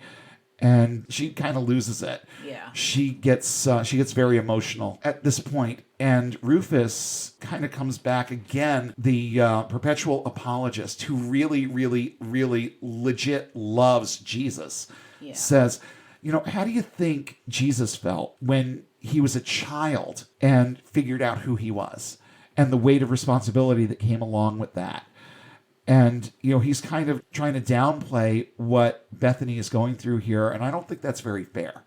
and she kind of loses it. Yeah. She gets very emotional at this point, and Rufus kind of comes back again, the perpetual apologist who really, really, really legit loves Jesus. Yeah. Says, how do you think Jesus felt when he was a child and figured out who he was and the weight of responsibility that came along with that? And, he's kind of trying to downplay what Bethany is going through here. And I don't think that's very fair.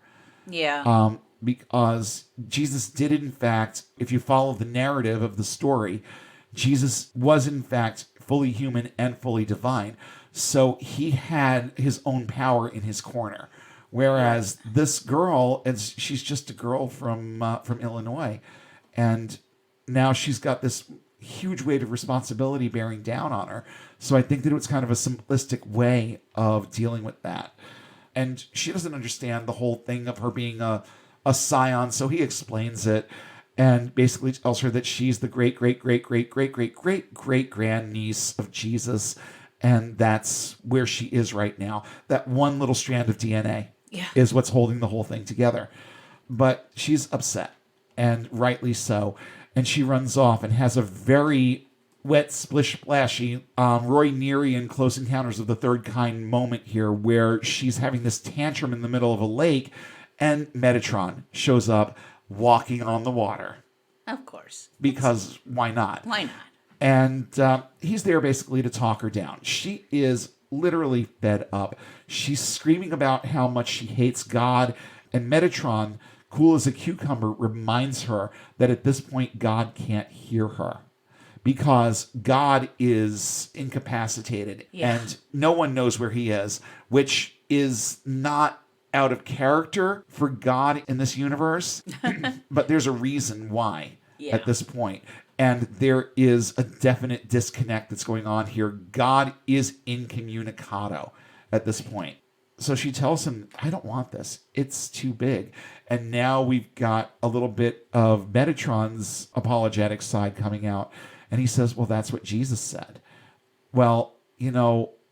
Yeah. Because Jesus did, in fact, if you follow the narrative of the story, Jesus was, in fact, fully human and fully divine. So he had his own power in his corner. Whereas this girl, she's just a girl from Illinois, and now she's got this huge weight of responsibility bearing down on her. So I think that it was kind of a simplistic way of dealing with that. And she doesn't understand the whole thing of her being a scion, so he explains it and basically tells her that she's the great, great, great, great, great, great, great, great grandniece of Jesus. And that's where she is right now. That one little strand of DNA is what's holding the whole thing together. But she's upset, and rightly so. And she runs off and has a very wet, splish-splashy, Roy Neary Close Encounters of the Third Kind moment here, where she's having this tantrum in the middle of a lake, and Metatron shows up walking on the water. Of course. Because why not? Why not? And he's there basically to talk her down. She is literally fed up. She's screaming about how much she hates God, and Metatron, cool as a cucumber, reminds her that at this point God can't hear her because God is incapacitated and no one knows where he is, which is not out of character for God in this universe, but there's a reason why at this point. And there is a definite disconnect that's going on here. God is incommunicado at this point. So she tells him, I don't want this. It's too big. And now we've got a little bit of Metatron's apologetic side coming out. And he says, well, that's what Jesus said. Well,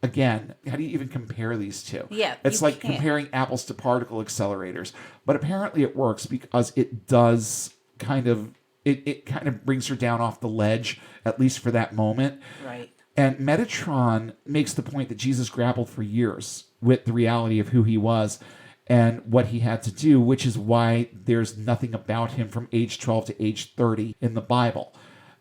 again, how do you even compare these two? Yeah, it's like comparing apples to particle accelerators. But apparently it works because it does kind of, it kind of brings her down off the ledge, at least for that moment. Right. And Metatron makes the point that Jesus grappled for years with the reality of who he was and what he had to do, which is why there's nothing about him from age 12 to age 30 in the Bible.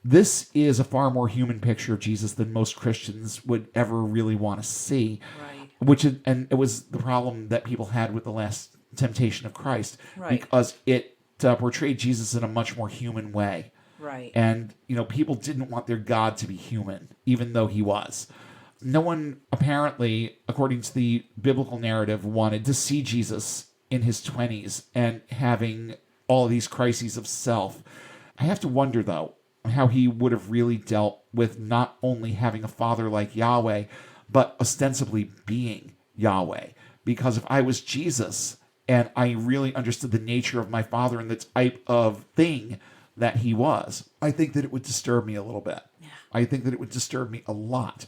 This is a far more human picture of Jesus than most Christians would ever really want to see. Right. And it was the problem that people had with the Last Temptation of Christ, because it portrayed Jesus in a much more human way. Right. And, people didn't want their God to be human, even though he was. No one, apparently, according to the biblical narrative, wanted to see Jesus in his 20s and having all of these crises of self. I have to wonder, though, how he would have really dealt with not only having a father like Yahweh, but ostensibly being Yahweh. Because if I was Jesus and I really understood the nature of my father and the type of thing that he was, I think that it would disturb me a little bit. Yeah. I think that it would disturb me a lot.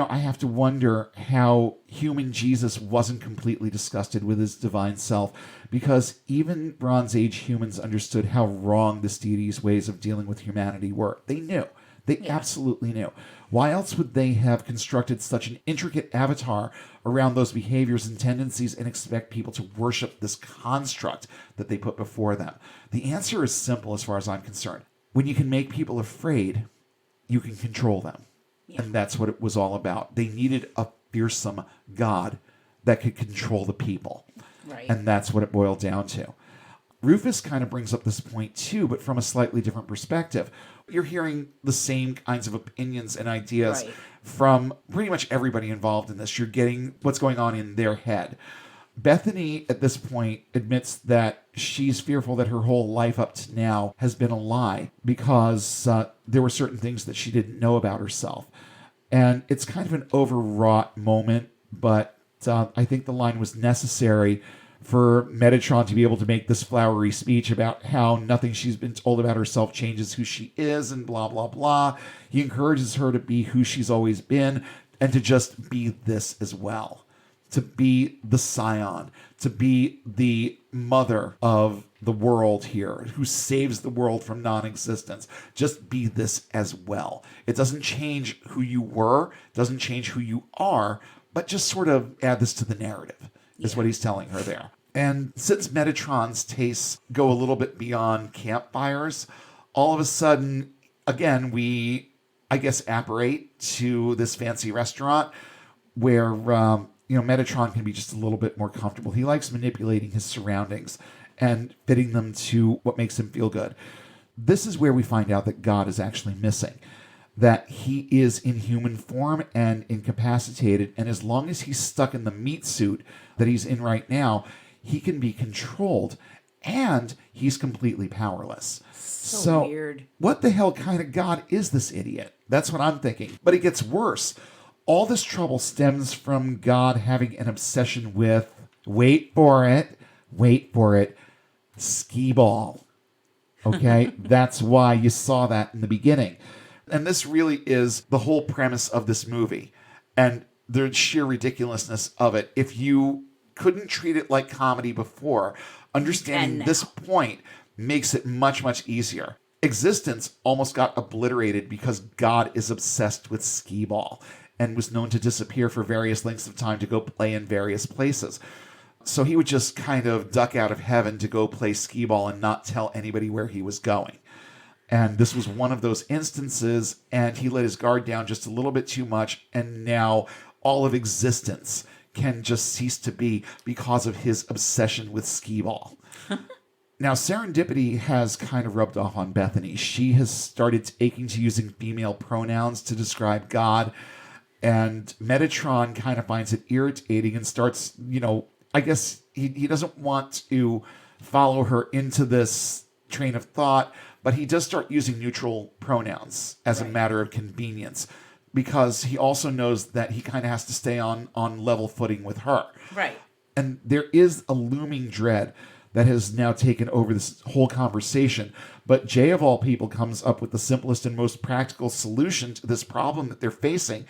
I have to wonder how human Jesus wasn't completely disgusted with his divine self, because even Bronze Age humans understood how wrong this deity's ways of dealing with humanity were. They knew. They absolutely knew. Why else would they have constructed such an intricate avatar around those behaviors and tendencies and expect people to worship this construct that they put before them? The answer is simple as far as I'm concerned. When you can make people afraid, you can control them. Yeah. And that's what it was all about. They needed a fearsome God that could control the people. Right. And that's what it boiled down to. Rufus kind of brings up this point too, but from a slightly different perspective. You're hearing the same kinds of opinions and ideas from pretty much everybody involved in this. You're getting what's going on in their head. Bethany, at this point, admits that she's fearful that her whole life up to now has been a lie because there were certain things that she didn't know about herself. And it's kind of an overwrought moment, but I think the line was necessary for Metatron to be able to make this flowery speech about how nothing she's been told about herself changes who she is and blah, blah, blah. He encourages her to be who she's always been and to just be this as well. To be the scion, to be the mother of the world here, who saves the world from non-existence. Just be this as well. It doesn't change who you were, doesn't change who you are, but just sort of add this to the narrative, is what he's telling her there. And since Metatron's tastes go a little bit beyond campfires, all of a sudden, again, we, I guess, apparate to this fancy restaurant where Metatron can be just a little bit more comfortable. He likes manipulating his surroundings and fitting them to what makes him feel good. This is where we find out that God is actually missing. that he is in human form and incapacitated. And as long as he's stuck in the meat suit that he's in right now, he can be controlled and he's completely powerless. So weird. What the hell kind of God is this idiot? That's what I'm thinking. But it gets worse. All this trouble stems from God having an obsession with, wait for it, skee-ball. Okay? That's why you saw that in the beginning. And this really is the whole premise of this movie and the sheer ridiculousness of it. If you couldn't treat it like comedy before, understanding this point makes it much, much easier. Existence almost got obliterated because God is obsessed with skee-ball and was known to disappear for various lengths of time to go play in various places. So he would just kind of duck out of heaven to go play skee-ball and not tell anybody where he was going. And this was one of those instances, and he let his guard down just a little bit too much, and now all of existence can just cease to be because of his obsession with skee-ball. Now, serendipity has kind of rubbed off on Bethany. She has started taking to using female pronouns to describe God, and Metatron kind of finds it irritating and starts, I guess he doesn't want to follow her into this train of thought, but he does start using neutral pronouns as a matter of convenience because he also knows that he kind of has to stay on level footing with her. Right. And there is a looming dread that has now taken over this whole conversation. But Jay, of all people, comes up with the simplest and most practical solution to this problem that they're facing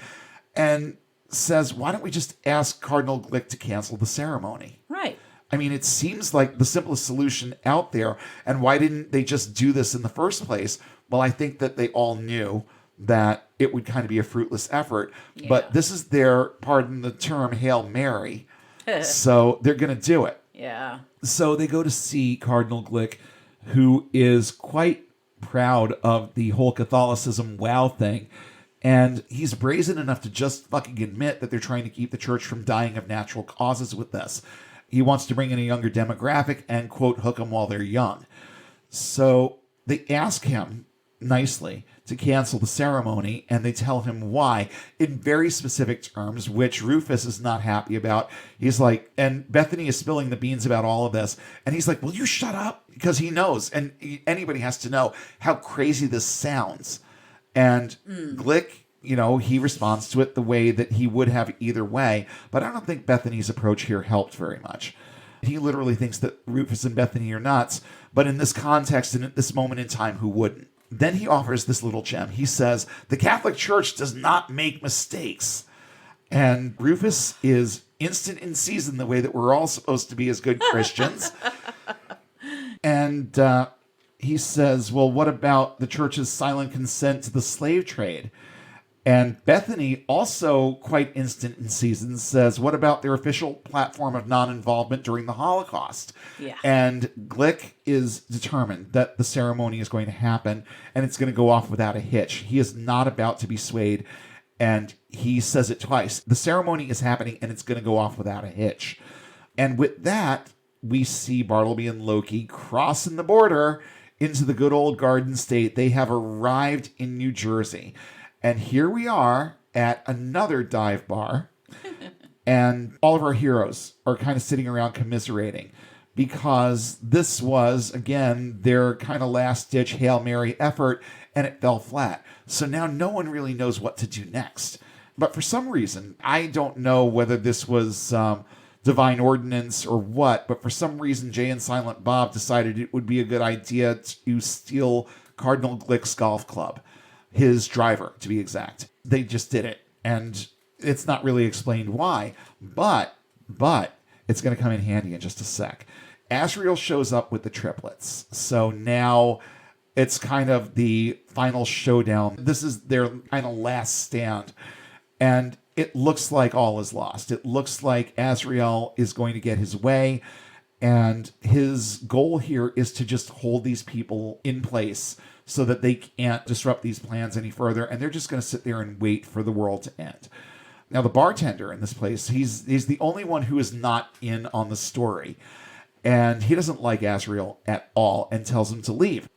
and says, why don't we just ask Cardinal Glick to cancel the ceremony? Right. I mean, it seems like the simplest solution out there. And why didn't they just do this in the first place? Well, I think that they all knew that it would kind of be a fruitless effort. Yeah. But this is their, pardon the term, Hail Mary. So they're going to do it. Yeah. So they go to see Cardinal Glick, who is quite proud of the whole Catholicism wow thing. And he's brazen enough to just fucking admit that they're trying to keep the church from dying of natural causes with this. He wants to bring in a younger demographic and, quote, hook them while they're young. So they ask him nicely to cancel the ceremony, and they tell him why in very specific terms, which Rufus is not happy about. He's like, and Bethany is spilling the beans about all of this, and he's like, will you shut up? Because he knows, and anybody has to know how crazy this sounds. And Glick, he responds to it the way that he would have either way, but I don't think Bethany's approach here helped very much. He literally thinks that Rufus and Bethany are nuts, but in this context and at this moment in time, who wouldn't? Then he offers this little gem. He says, the Catholic Church does not make mistakes. And Rufus is instant in season the way that we're all supposed to be as good Christians. And he says, well, what about the church's silent consent to the slave trade? And Bethany, also quite instant in season, says, what about their official platform of non-involvement during the Holocaust? Yeah. And Glick is determined that the ceremony is going to happen and it's going to go off without a hitch. He is not about to be swayed, and he says it twice. The ceremony is happening and it's going to go off without a hitch. And with that, we see Bartleby and Loki crossing the border into the good old Garden State. They have arrived in New Jersey. And here we are at another dive bar, and all of our heroes are kind of sitting around commiserating because this was, again, their kind of last-ditch Hail Mary effort, and it fell flat. So now no one really knows what to do next. But for some reason, I don't know whether this was divine ordinance or what, but for some reason, Jay and Silent Bob decided it would be a good idea to steal Cardinal Glick's golf club. His driver, to be exact. They just did it. And it's not really explained why, but it's going to come in handy in just a sec. Asriel shows up with the triplets. So now it's kind of the final showdown. This is their kind of last stand. And it looks like all is lost. It looks like Azrael is going to get his way. And his goal here is to just hold these people in place so that they can't disrupt these plans any further, and they're just going to sit there and wait for the world to end. Now, the bartender in this place, he's the only one who is not in on the story, and he doesn't like Azrael at all and tells him to leave.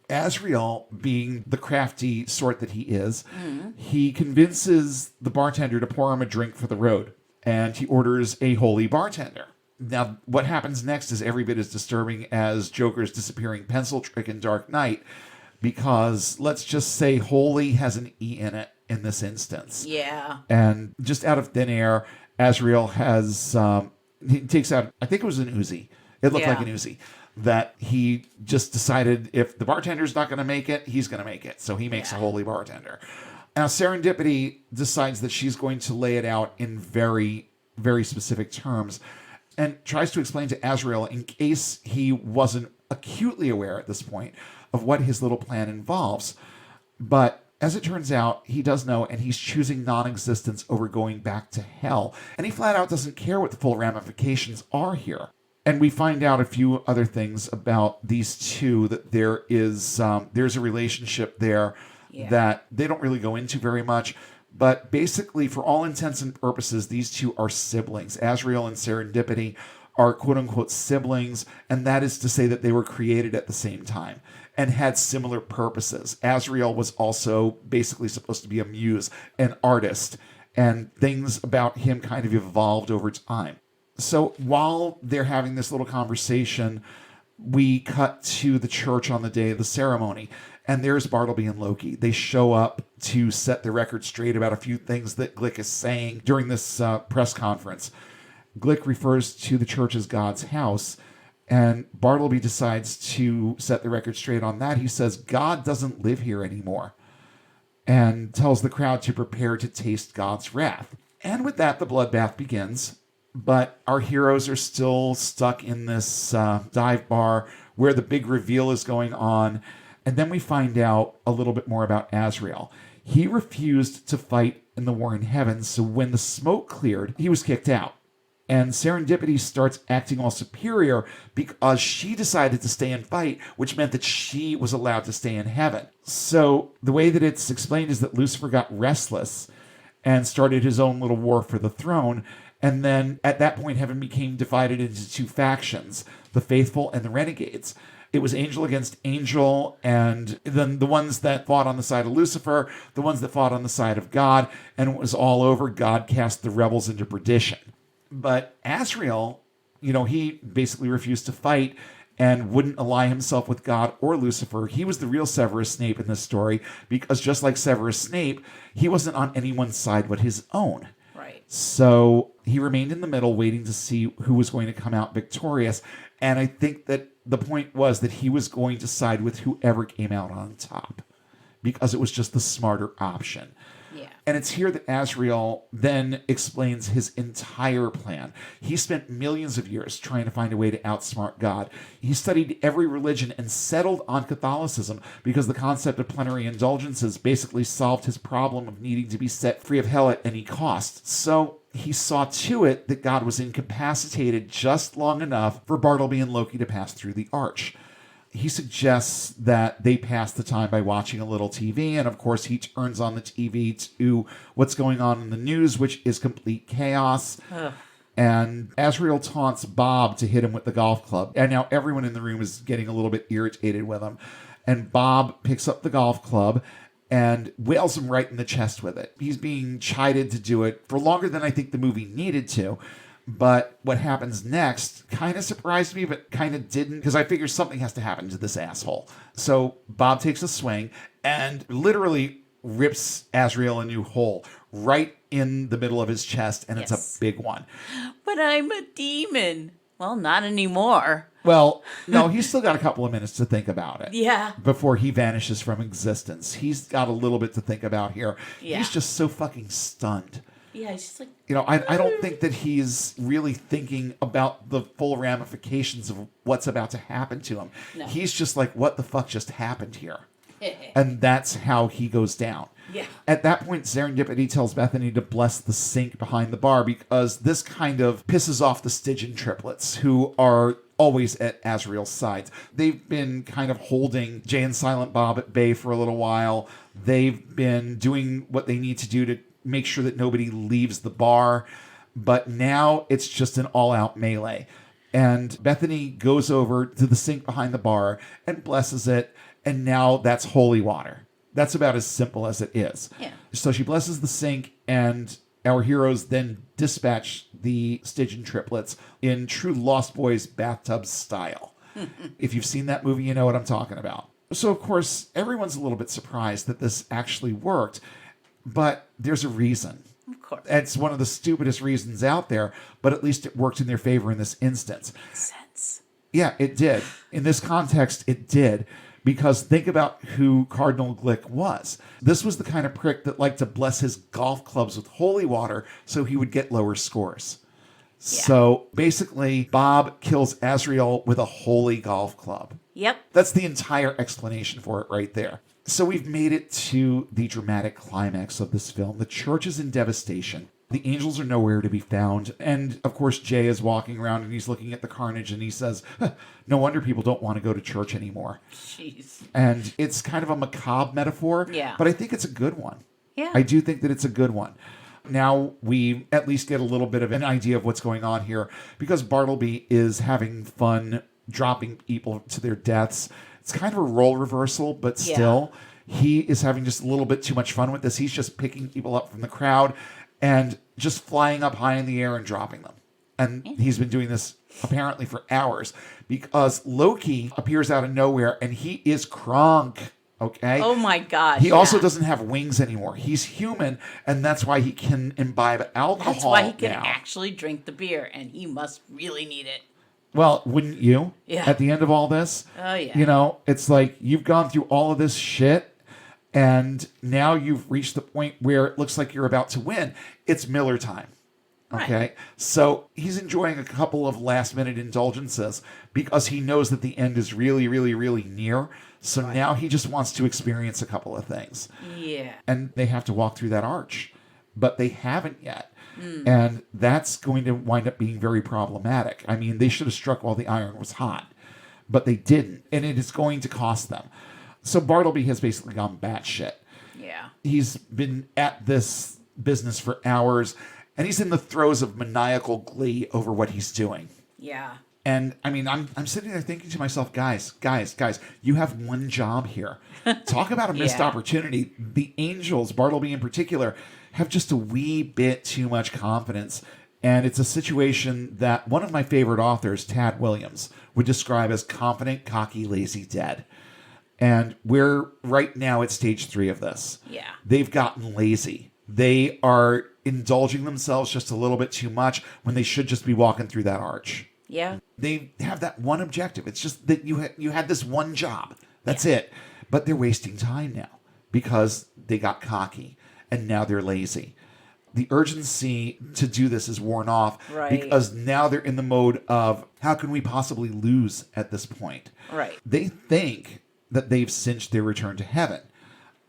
Azriel, being the crafty sort that he is, he convinces the bartender to pour him a drink for the road, and he orders a holy bartender. Now, what happens next is every bit as disturbing as Joker's disappearing pencil trick in Dark Knight, because let's just say holy has an E in it in this instance. Yeah. And just out of thin air, Azrael has, he takes out, I think it was an Uzi. It looked like an Uzi. That he just decided if the bartender's not going to make it, he's going to make it. So he makes a holy bartender. Now, Serendipity decides that she's going to lay it out in very, very specific terms and tries to explain to Azrael, in case he wasn't acutely aware at this point, of what his little plan involves. But as it turns out, he does know, and he's choosing non-existence over going back to hell. And he flat out doesn't care what the full ramifications are here. And we find out a few other things about these two, that there's a relationship there that they don't really go into very much. But basically, for all intents and purposes, these two are siblings. Azrael and Serendipity are quote-unquote siblings, and that is to say that they were created at the same time and had similar purposes. Azrael was also basically supposed to be a muse, an artist, and things about him kind of evolved over time. So while they're having this little conversation, we cut to the church on the day of the ceremony, and there's Bartleby and Loki. They show up to set the record straight about a few things that Glick is saying during this press conference. Glick refers to the church as God's house, and Bartleby decides to set the record straight on that. He says, God doesn't live here anymore, and tells the crowd to prepare to taste God's wrath. And with that, the bloodbath begins. But our heroes are still stuck in this dive bar where the big reveal is going on. And then we find out a little bit more about Azrael. He refused to fight in the war in heaven, so when the smoke cleared, he was kicked out. And Serendipity starts acting all superior because she decided to stay and fight, which meant that she was allowed to stay in heaven. So the way that it's explained is that Lucifer got restless and started his own little war for the throne. And then at that point, heaven became divided into two factions, the faithful and the renegades. It was angel against angel, and then the ones that fought on the side of Lucifer, the ones that fought on the side of God, and it was all over. God cast the rebels into perdition. But Asriel, he basically refused to fight and wouldn't ally himself with God or Lucifer. He was the real Severus Snape in this story, because just like Severus Snape, he wasn't on anyone's side but his own. So he remained in the middle, waiting to see who was going to come out victorious. And I think that the point was that he was going to side with whoever came out on top, because it was just the smarter option. Yeah. And it's here that Azrael then explains his entire plan. He spent millions of years trying to find a way to outsmart God. He studied every religion and settled on Catholicism because the concept of plenary indulgences basically solved his problem of needing to be set free of hell at any cost. So he saw to it that God was incapacitated just long enough for Bartleby and Loki to pass through the arch. He suggests that they pass the time by watching a little TV, and of course he turns on the TV to what's going on in the news, which is complete chaos. Ugh. And Azrael taunts Bob to hit him with the golf club. And now everyone in the room is getting a little bit irritated with him. And Bob picks up the golf club and wails him right in the chest with it. He's being chided to do it for longer than I think the movie needed to. But what happens next kind of surprised me, but kind of didn't, because I figured something has to happen to this asshole. So Bob takes a swing and literally rips Azrael a new hole right in the middle of his chest, and it's a big one. But I'm a demon. Well, not anymore. Well, no, he's still got a couple of minutes to think about it. Yeah. Before he vanishes from existence. He's got a little bit to think about here. Yeah. He's just so fucking stunned. Yeah, he's just like... I don't think that he's really thinking about the full ramifications of what's about to happen to him. No. He's just like, what the fuck just happened here? And that's how he goes down. Yeah. At that point, Serendipity tells Bethany to bless the sink behind the bar, because this kind of pisses off the Stygian triplets, who are always at Azrael's side. They've been kind of holding Jay and Silent Bob at bay for a little while. They've been doing what they need to do to make sure that nobody leaves the bar. But now it's just an all-out melee. And Bethany goes over to the sink behind the bar and blesses it. and now that's holy water. That's about as simple as it is. Yeah. So she blesses the sink, and our heroes then dispatch the Stygian triplets in true Lost Boys bathtub style. If you've seen that movie, you know what I'm talking about. So, of course, everyone's a little bit surprised that this actually worked, but there's a reason. Of course. It's one of the stupidest reasons out there, but at least it worked in their favor in this instance. Makes sense. Yeah, it did. In this context, it did. Because think about who Cardinal Glick was. This was the kind of prick that liked to bless his golf clubs with holy water so he would get lower scores. Yeah. So basically, Bob kills Azrael with a holy golf club. Yep. That's the entire explanation for it right there. So we've made it to the dramatic climax of this film. The church is in devastation. The angels are nowhere to be found. And, of course, Jay is walking around and he's looking at the carnage and he says, no wonder people don't want to go to church anymore. Jeez. And it's kind of a macabre metaphor, yeah. But I think it's a good one. Yeah. I do think that it's a good one. Now we at least get a little bit of an idea of what's going on here because Bartleby is having fun dropping people to their deaths. It's kind of a role reversal, but still, he is having just a little bit too much fun with this. He's just picking people up from the crowd and just flying up high in the air and dropping them. And he's been doing this apparently for hours because Loki appears out of nowhere and he is Kronk. Okay. Oh my God. He also doesn't have wings anymore. He's human, and that's why he can imbibe alcohol. That's why he can now. actually drink the beer, and he must really need it. Well, wouldn't you? Yeah. At the end of all this? Oh, yeah. You know, it's like you've gone through all of this shit, and now you've reached the point where it looks like you're about to win. It's Miller time. Okay. Right. So he's enjoying a couple of last minute indulgences because he knows that the end is really, really, really near. So now he just wants to experience a couple of things. Yeah. And they have to walk through that arch, but they haven't yet. And that's going to wind up being very problematic. I mean, they should have struck while the iron was hot, but they didn't. And it is going to cost them. So Bartleby has basically gone batshit. Yeah. He's been at this business for hours, and he's in the throes of maniacal glee over what he's doing. Yeah. And I mean, I'm sitting there thinking to myself, guys, you have one job here. Talk about a missed opportunity. The angels, Bartleby in particular, have just a wee bit too much confidence. And it's a situation that one of my favorite authors, Tad Williams, would describe as confident, cocky, lazy, dead. And we're right now at stage 3 of this. Yeah. They've gotten lazy. They are indulging themselves just a little bit too much when they should just be walking through that arch. Yeah. They have that one objective. It's just that you had this one job. That's it. But they're wasting time now because they got cocky and now they're lazy. The urgency to do this is worn off because now they're in the mode of how can we possibly lose at this point? Right. They think that they've cinched their return to heaven,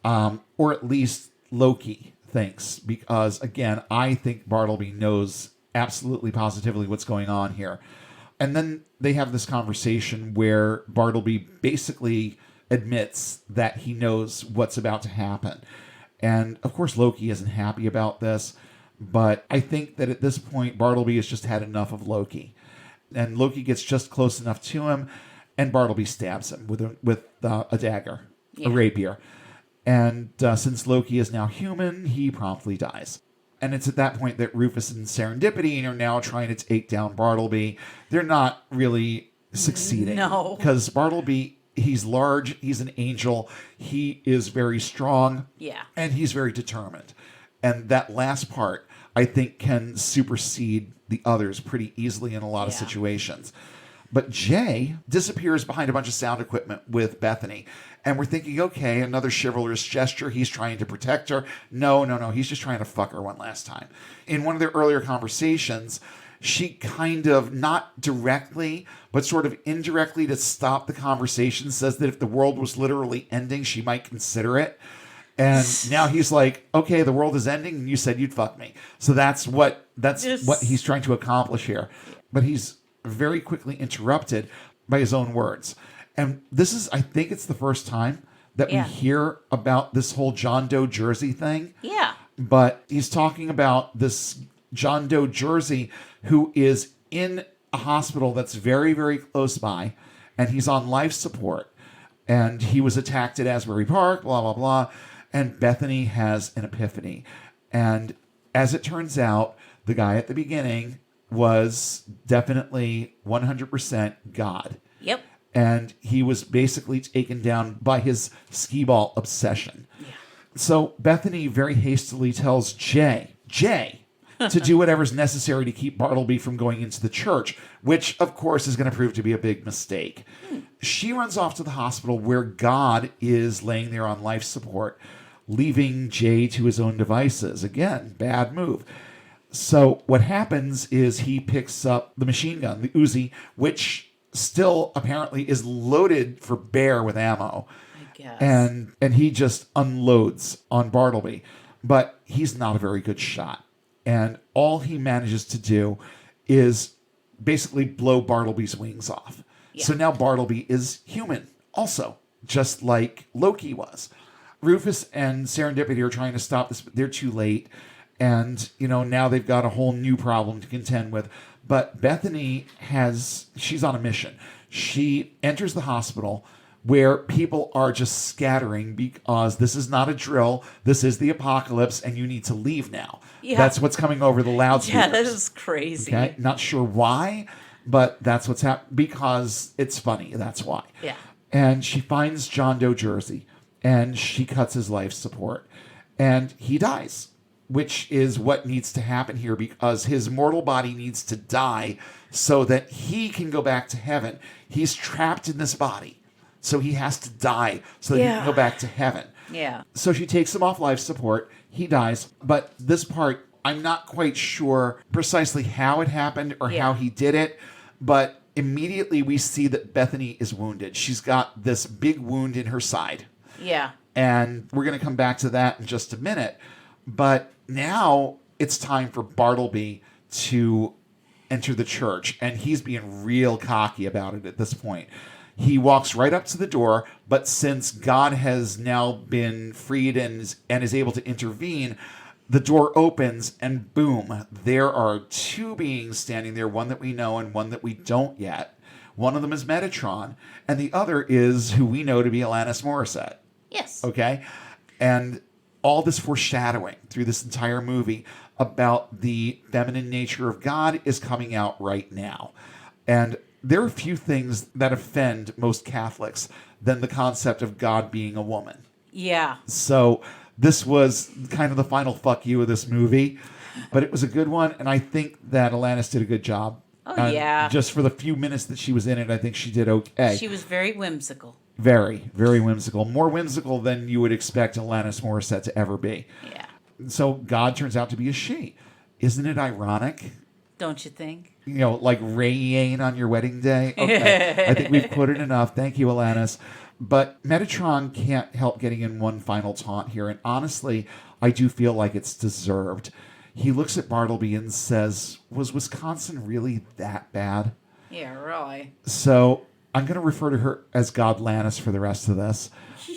or at least Loki thinks, because again, I think Bartleby knows absolutely positively what's going on here. And then they have this conversation where Bartleby basically admits that he knows what's about to happen. And of course, Loki isn't happy about this, but I think that at this point, Bartleby has just had enough of Loki. And Loki gets just close enough to him, and Bartleby stabs him with a dagger, a rapier. And since Loki is now human, he promptly dies. And it's at that point that Rufus and Serendipity are now trying to take down Bartleby. They're not really succeeding. No. Because Bartleby, he's large, he's an angel, he is very strong. Yeah. And he's very determined. And that last part, I think, can supersede the others pretty easily in a lot of situations. But Jay disappears behind a bunch of sound equipment with Bethany. And we're thinking, okay, another chivalrous gesture. He's trying to protect her. No. He's just trying to fuck her one last time. In one of their earlier conversations, she kind of, not directly, but sort of indirectly to stop the conversation, says that if the world was literally ending, she might consider it. And now he's like, okay, the world is ending, and you said you'd fuck me. So that's what he's trying to accomplish here. But he's very quickly interrupted by his own words. And this is, I think it's the first time that we hear about this whole John Doe Jersey thing. Yeah. But he's talking about this John Doe Jersey who is in a hospital that's very, very close by, and he's on life support. And he was attacked at Asbury Park, blah, blah, blah. And Bethany has an epiphany. And as it turns out, the guy at the beginning was definitely 100% God. Yep. And he was basically taken down by his skee-ball obsession. Yeah. So Bethany very hastily tells Jay, to do whatever's necessary to keep Bartleby from going into the church, which, of course, is going to prove to be a big mistake. She runs off to the hospital where God is laying there on life support, leaving Jay to his own devices. Again, bad move. So what happens is he picks up the machine gun, the Uzi, which still apparently is loaded for bear with ammo. I guess. And he just unloads on Bartleby. But he's not a very good shot. And all he manages to do is basically blow Bartleby's wings off. Yeah. So now Bartleby is human also, just like Loki was. Rufus and Serendipity are trying to stop this, but they're too late. And, now they've got a whole new problem to contend with. But Bethany she's on a mission. She enters the hospital where people are just scattering because this is not a drill. This is the apocalypse, and you need to leave now. Yeah. That's what's coming over the loudspeakers. Yeah, that is crazy. Okay? Not sure why, but that's what's happening because it's funny. That's why. Yeah. And she finds John Doe Jersey, and she cuts his life support, and he dies, which is what needs to happen here because his mortal body needs to die so that he can go back to heaven. He's trapped in this body. So he has to die so that he can go back to heaven. Yeah. So she takes him off life support. He dies. But this part, I'm not quite sure precisely how it happened or how he did it. But immediately we see that Bethany is wounded. She's got this big wound in her side. Yeah. And we're going to come back to that in just a minute. But now it's time for Bartleby to enter the church. And he's being real cocky about it at this point. He walks right up to the door, but since God has now been freed and is able to intervene, the door opens and boom, there are two beings standing there, one that we know and one that we don't yet. One of them is Metatron, and the other is who we know to be Alanis Morissette. Yes. Okay? And all this foreshadowing through this entire movie about the feminine nature of God is coming out right now. And there are few things that offend most Catholics than the concept of God being a woman. Yeah. So this was kind of the final fuck you of this movie, but it was a good one, and I think that Alanis did a good job. Oh, yeah. Just for the few minutes that she was in it, I think she did okay. She was very whimsical. Very, very whimsical. More whimsical than you would expect Alanis Morissette to ever be. Yeah. So God turns out to be a she. Isn't it ironic? Don't you think? Like Ray-Yane on your wedding day. Okay. I think we've quoted enough. Thank you, Alanis. But Metatron can't help getting in one final taunt here. And honestly, I do feel like it's deserved. He looks at Bartleby and says, was Wisconsin really that bad? Yeah, really. So I'm going to refer to her as Godlannis for the rest of this.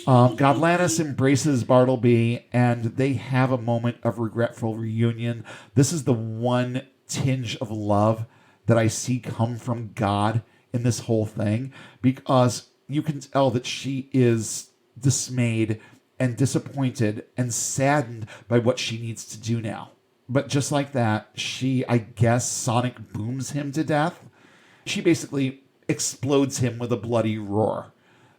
Godlannis embraces Bartleby, and they have a moment of regretful reunion. This is the one tinge of love that I see come from God in this whole thing, because you can tell that she is dismayed and disappointed and saddened by what she needs to do now. But just like that, she, I guess, sonic booms him to death. She basically explodes him with a bloody roar.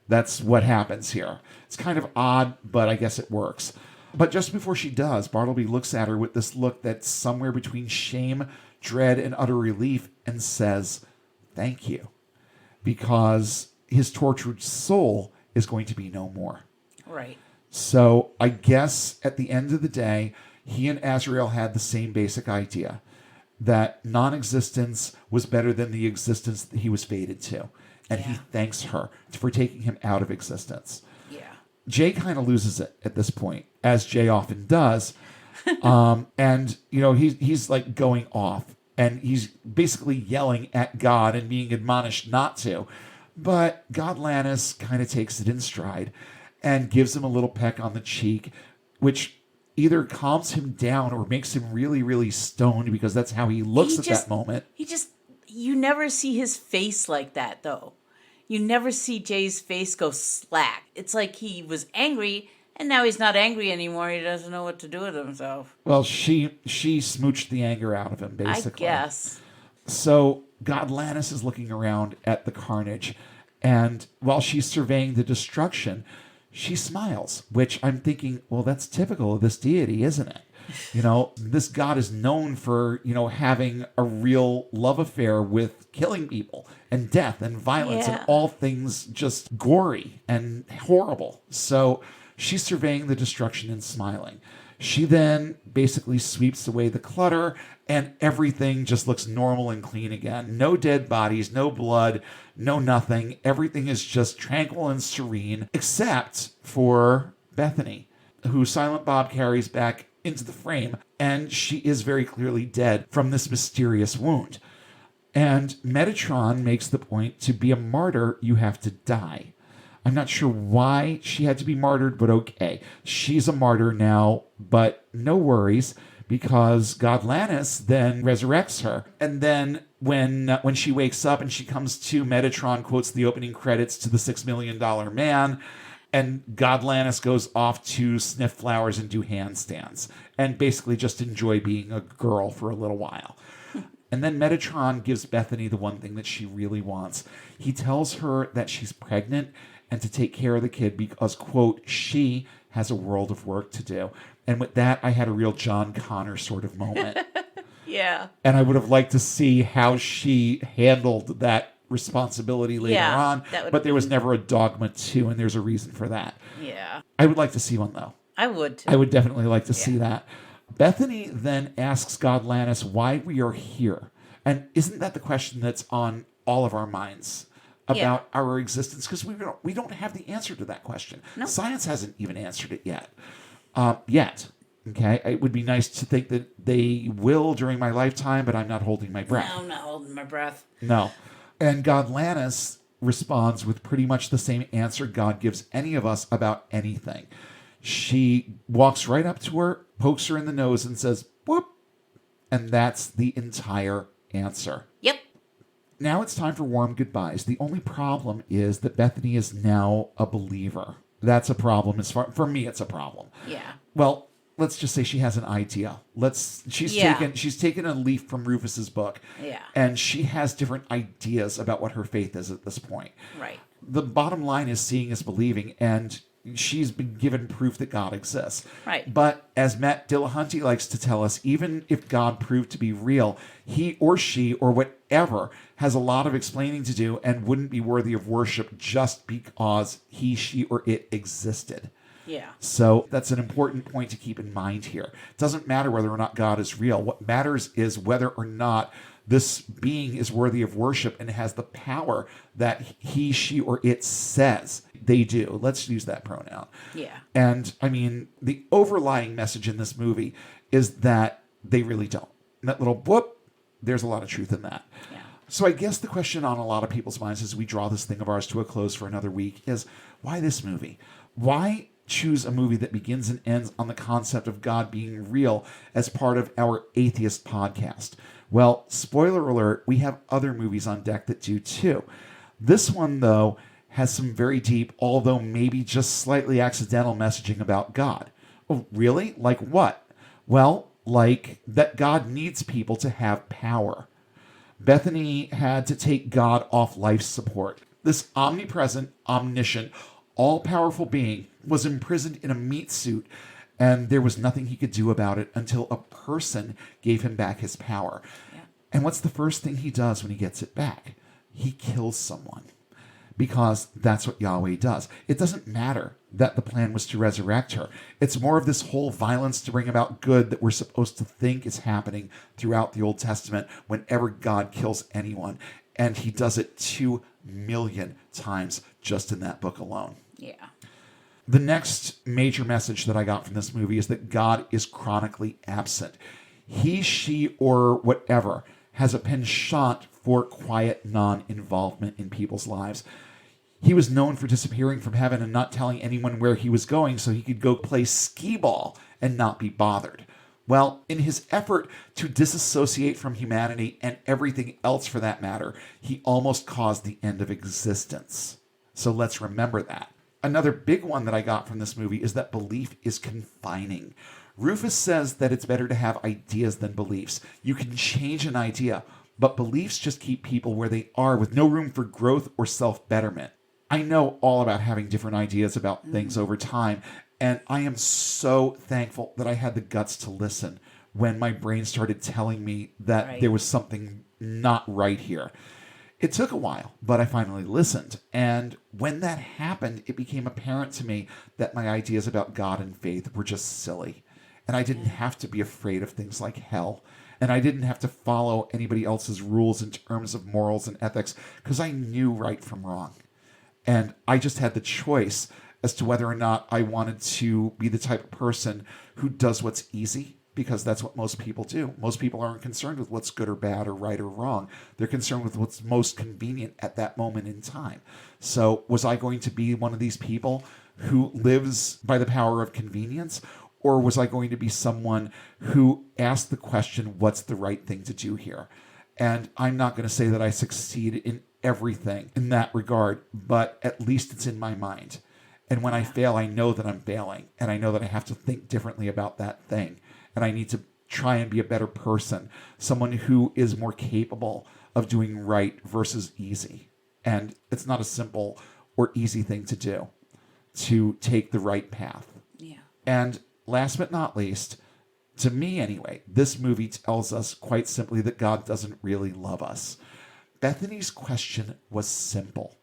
That's what happens here. It's kind of odd, but I guess it works. But just before she does, Bartleby looks at her with this look that's somewhere between shame, dread, and utter relief and says, thank you. Because his tortured soul is going to be no more. Right. So I guess at the end of the day, he and Azrael had the same basic idea, that non-existence was better than the existence that he was fated to. And he thanks her for taking him out of existence. Yeah. Jay kind of loses it at this point, as Jay often does. And, he's like going off. And he's basically yelling at God and being admonished not to. But Godlannis kind of takes it in stride and gives him a little peck on the cheek, which either calms him down or makes him really, really stoned, because that's how he looks at that moment. You never see his face like that, though. you never see Jay's face go slack. It's like he was angry, and now he's not angry anymore. He doesn't know what to do with himself. Well, she smooched the anger out of him, basically. I guess. So God Lannis is looking around at the carnage, and while she's surveying the destruction, she smiles, which I'm thinking, well, that's typical of this deity, isn't it? This god is known for, having a real love affair with killing people and death and violence and all things just gory and horrible. So she's surveying the destruction and smiling. She then basically sweeps away the clutter and everything just looks normal and clean again. No dead bodies, no blood, no nothing. Everything is just tranquil and serene, except for Bethany, who Silent Bob carries back into the frame, and she is very clearly dead from this mysterious wound. And Metatron makes the point, to be a martyr, you have to die. I'm not sure why she had to be martyred, but okay. She's a martyr now, but no worries, because God Lannis then resurrects her. And then when she wakes up and she comes to, Metatron quotes the opening credits to the $6 Million Man, and God Lannis goes off to sniff flowers and do handstands and basically just enjoy being a girl for a little while. And then Metatron gives Bethany the one thing that she really wants. He tells her that she's pregnant and to take care of the kid because, quote, she has a world of work to do. And with that, I had a real John Connor sort of moment. Yeah. And I would have liked to see how she handled that responsibility later on, but there was never a Dogma 2, and there's a reason for that. Yeah. I would like to see one, though. I would, too. I would definitely like to see that. Bethany then asks God Lannis why we are here. And isn't that the question that's on all of our minds about our existence? Because we don't have the answer to that question. No. Science hasn't even answered it yet. Okay? It would be nice to think that they will during my lifetime, but I'm not holding my breath. No, I'm not holding my breath. No. And God Lannis responds with pretty much the same answer God gives any of us about anything. She walks right up to her, pokes her in the nose, and says, whoop. And that's the entire answer. Yep. Now it's time for warm goodbyes. The only problem is that Bethany is now a believer. That's a problem. For me, it's a problem. Yeah. Well, let's just say she has an idea. She's taken a leaf from Rufus's book. Yeah. And she has different ideas about what her faith is at this point. Right. The bottom line is seeing is believing, and she's been given proof that God exists. Right. But as Matt Dillahunty likes to tell us, even if God proved to be real, he or she or whatever has a lot of explaining to do and wouldn't be worthy of worship just because he, she, or it existed. Yeah. So that's an important point to keep in mind here. It doesn't matter whether or not God is real. What matters is whether or not this being is worthy of worship and has the power that he, she, or it says they do. Let's use that pronoun. Yeah. And I mean, the overlying message in this movie is that they really don't. And that little whoop, there's a lot of truth in that. Yeah. So I guess the question on a lot of people's minds as we draw this thing of ours to a close for another week is, why this movie? Why choose a movie that begins and ends on the concept of God being real as part of our atheist podcast? Well, spoiler alert, we have other movies on deck that do too. This one, though, has some very deep, although maybe just slightly accidental messaging about God. Oh, really? Like what? Well, like that God needs people to have power. Bethany had to take God off life support. This omnipresent, omniscient, all-powerful being was imprisoned in a meat suit, and there was nothing he could do about it until a person gave him back his power. Yeah. And what's the first thing he does when he gets it back? He kills someone. Because that's what Yahweh does. It doesn't matter that the plan was to resurrect her. It's more of this whole violence to bring about good that we're supposed to think is happening throughout the Old Testament whenever God kills anyone. And he does it 2 million times just in that book alone. Yeah. The next major message that I got from this movie is that God is chronically absent. He, she, or whatever has a penchant for quiet non-involvement in people's lives. He was known for disappearing from heaven and not telling anyone where he was going so he could go play skee-ball and not be bothered. Well, in his effort to disassociate from humanity and everything else for that matter, he almost caused the end of existence. So let's remember that. Another big one that I got from this movie is that belief is confining. Rufus says that it's better to have ideas than beliefs. You can change an idea, but beliefs just keep people where they are with no room for growth or self-betterment. I know all about having different ideas about things over time, and I am so thankful that I had the guts to listen when my brain started telling me that there was something not right here. It took a while, but I finally listened. And when that happened, it became apparent to me that my ideas about God and faith were just silly. And I didn't have to be afraid of things like hell. And I didn't have to follow anybody else's rules in terms of morals and ethics because I knew right from wrong. And I just had the choice as to whether or not I wanted to be the type of person who does what's easy, because that's what most people do. Most people aren't concerned with what's good or bad or right or wrong. They're concerned with what's most convenient at that moment in time. So was I going to be one of these people who lives by the power of convenience? Or was I going to be someone who asked the question, what's the right thing to do here? And I'm not going to say that I succeed in everything in that regard, but at least it's in my mind. And when I fail, I know that I'm failing, and I know that I have to think differently about that thing. And I need to try and be a better person, someone who is more capable of doing right versus easy. And it's not a simple or easy thing to do, to take the right path. Yeah. And last but not least, to me anyway, this movie tells us quite simply that God doesn't really love us. Bethany's question was simple.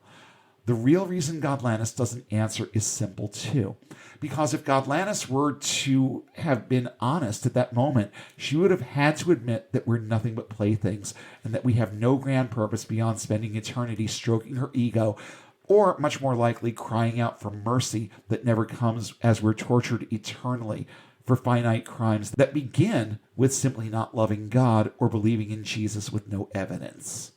The real reason Godlanus doesn't answer is simple too. Because if Godlanus were to have been honest at that moment, she would have had to admit that we're nothing but playthings and that we have no grand purpose beyond spending eternity stroking her ego, or much more likely crying out for mercy that never comes as we're tortured eternally for finite crimes that begin with simply not loving God or believing in Jesus with no evidence.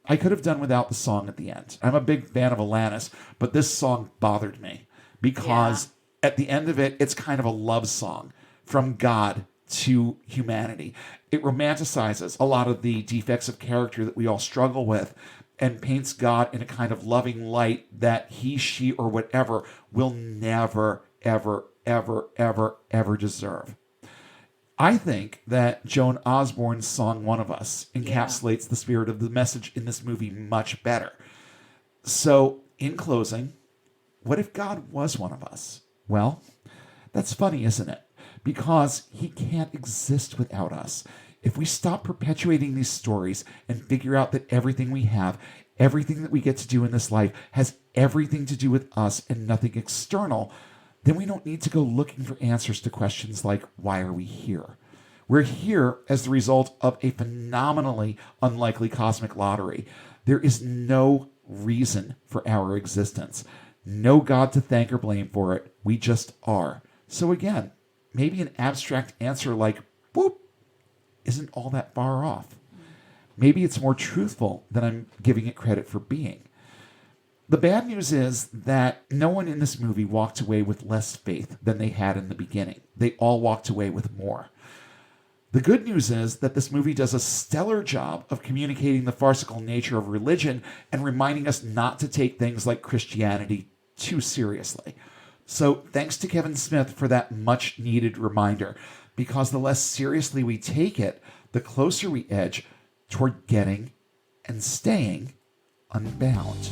I could have done without the song at the end. I'm a big fan of Alanis, but this song bothered me because at the end of it, it's kind of a love song from God to humanity. It romanticizes a lot of the defects of character that we all struggle with and paints God in a kind of loving light that he, she, or whatever will never, ever, ever, ever, ever deserve. I think that Joan Osborne's song One of Us encapsulates the spirit of the message in this movie much better. So, in closing, what if God was one of us? Well, that's funny, isn't it? Because he can't exist without us. If we stop perpetuating these stories and figure out that everything we have, everything that we get to do in this life has everything to do with us and nothing external, then we don't need to go looking for answers to questions like, why are we here? We're here as the result of a phenomenally unlikely cosmic lottery. There is no reason for our existence. No God to thank or blame for it. We just are. So again, maybe an abstract answer like, whoop, isn't all that far off. Maybe it's more truthful than I'm giving it credit for being. The bad news is that no one in this movie walked away with less faith than they had in the beginning. They all walked away with more. The good news is that this movie does a stellar job of communicating the farcical nature of religion and reminding us not to take things like Christianity too seriously. So thanks to Kevin Smith for that much needed reminder, because the less seriously we take it, the closer we edge toward getting and staying unbound.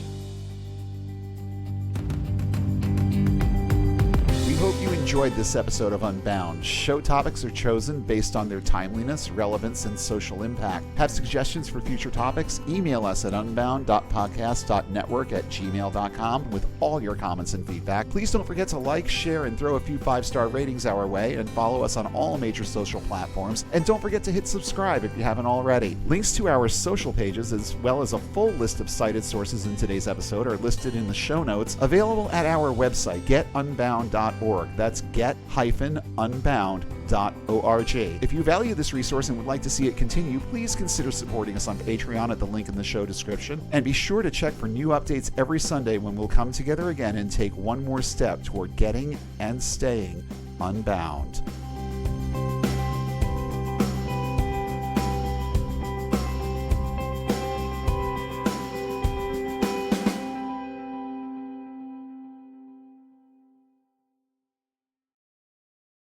We hope you enjoyed this episode of Unbound. Show topics are chosen based on their timeliness, relevance, and social impact. Have suggestions for future topics? Email us at unbound.podcast.network@gmail.com with all your comments and feedback. Please don't forget to like, share, and throw a few 5-star ratings our way, and follow us on all major social platforms. And don't forget to hit subscribe if you haven't already. Links to our social pages, as well as a full list of cited sources in today's episode, are listed in the show notes, available at our website, getunbound.org. That's get-unbound.org. If you value this resource and would like to see it continue, please consider supporting us on Patreon at the link in the show description. And be sure to check for new updates every Sunday when we'll come together again and take one more step toward getting and staying unbound.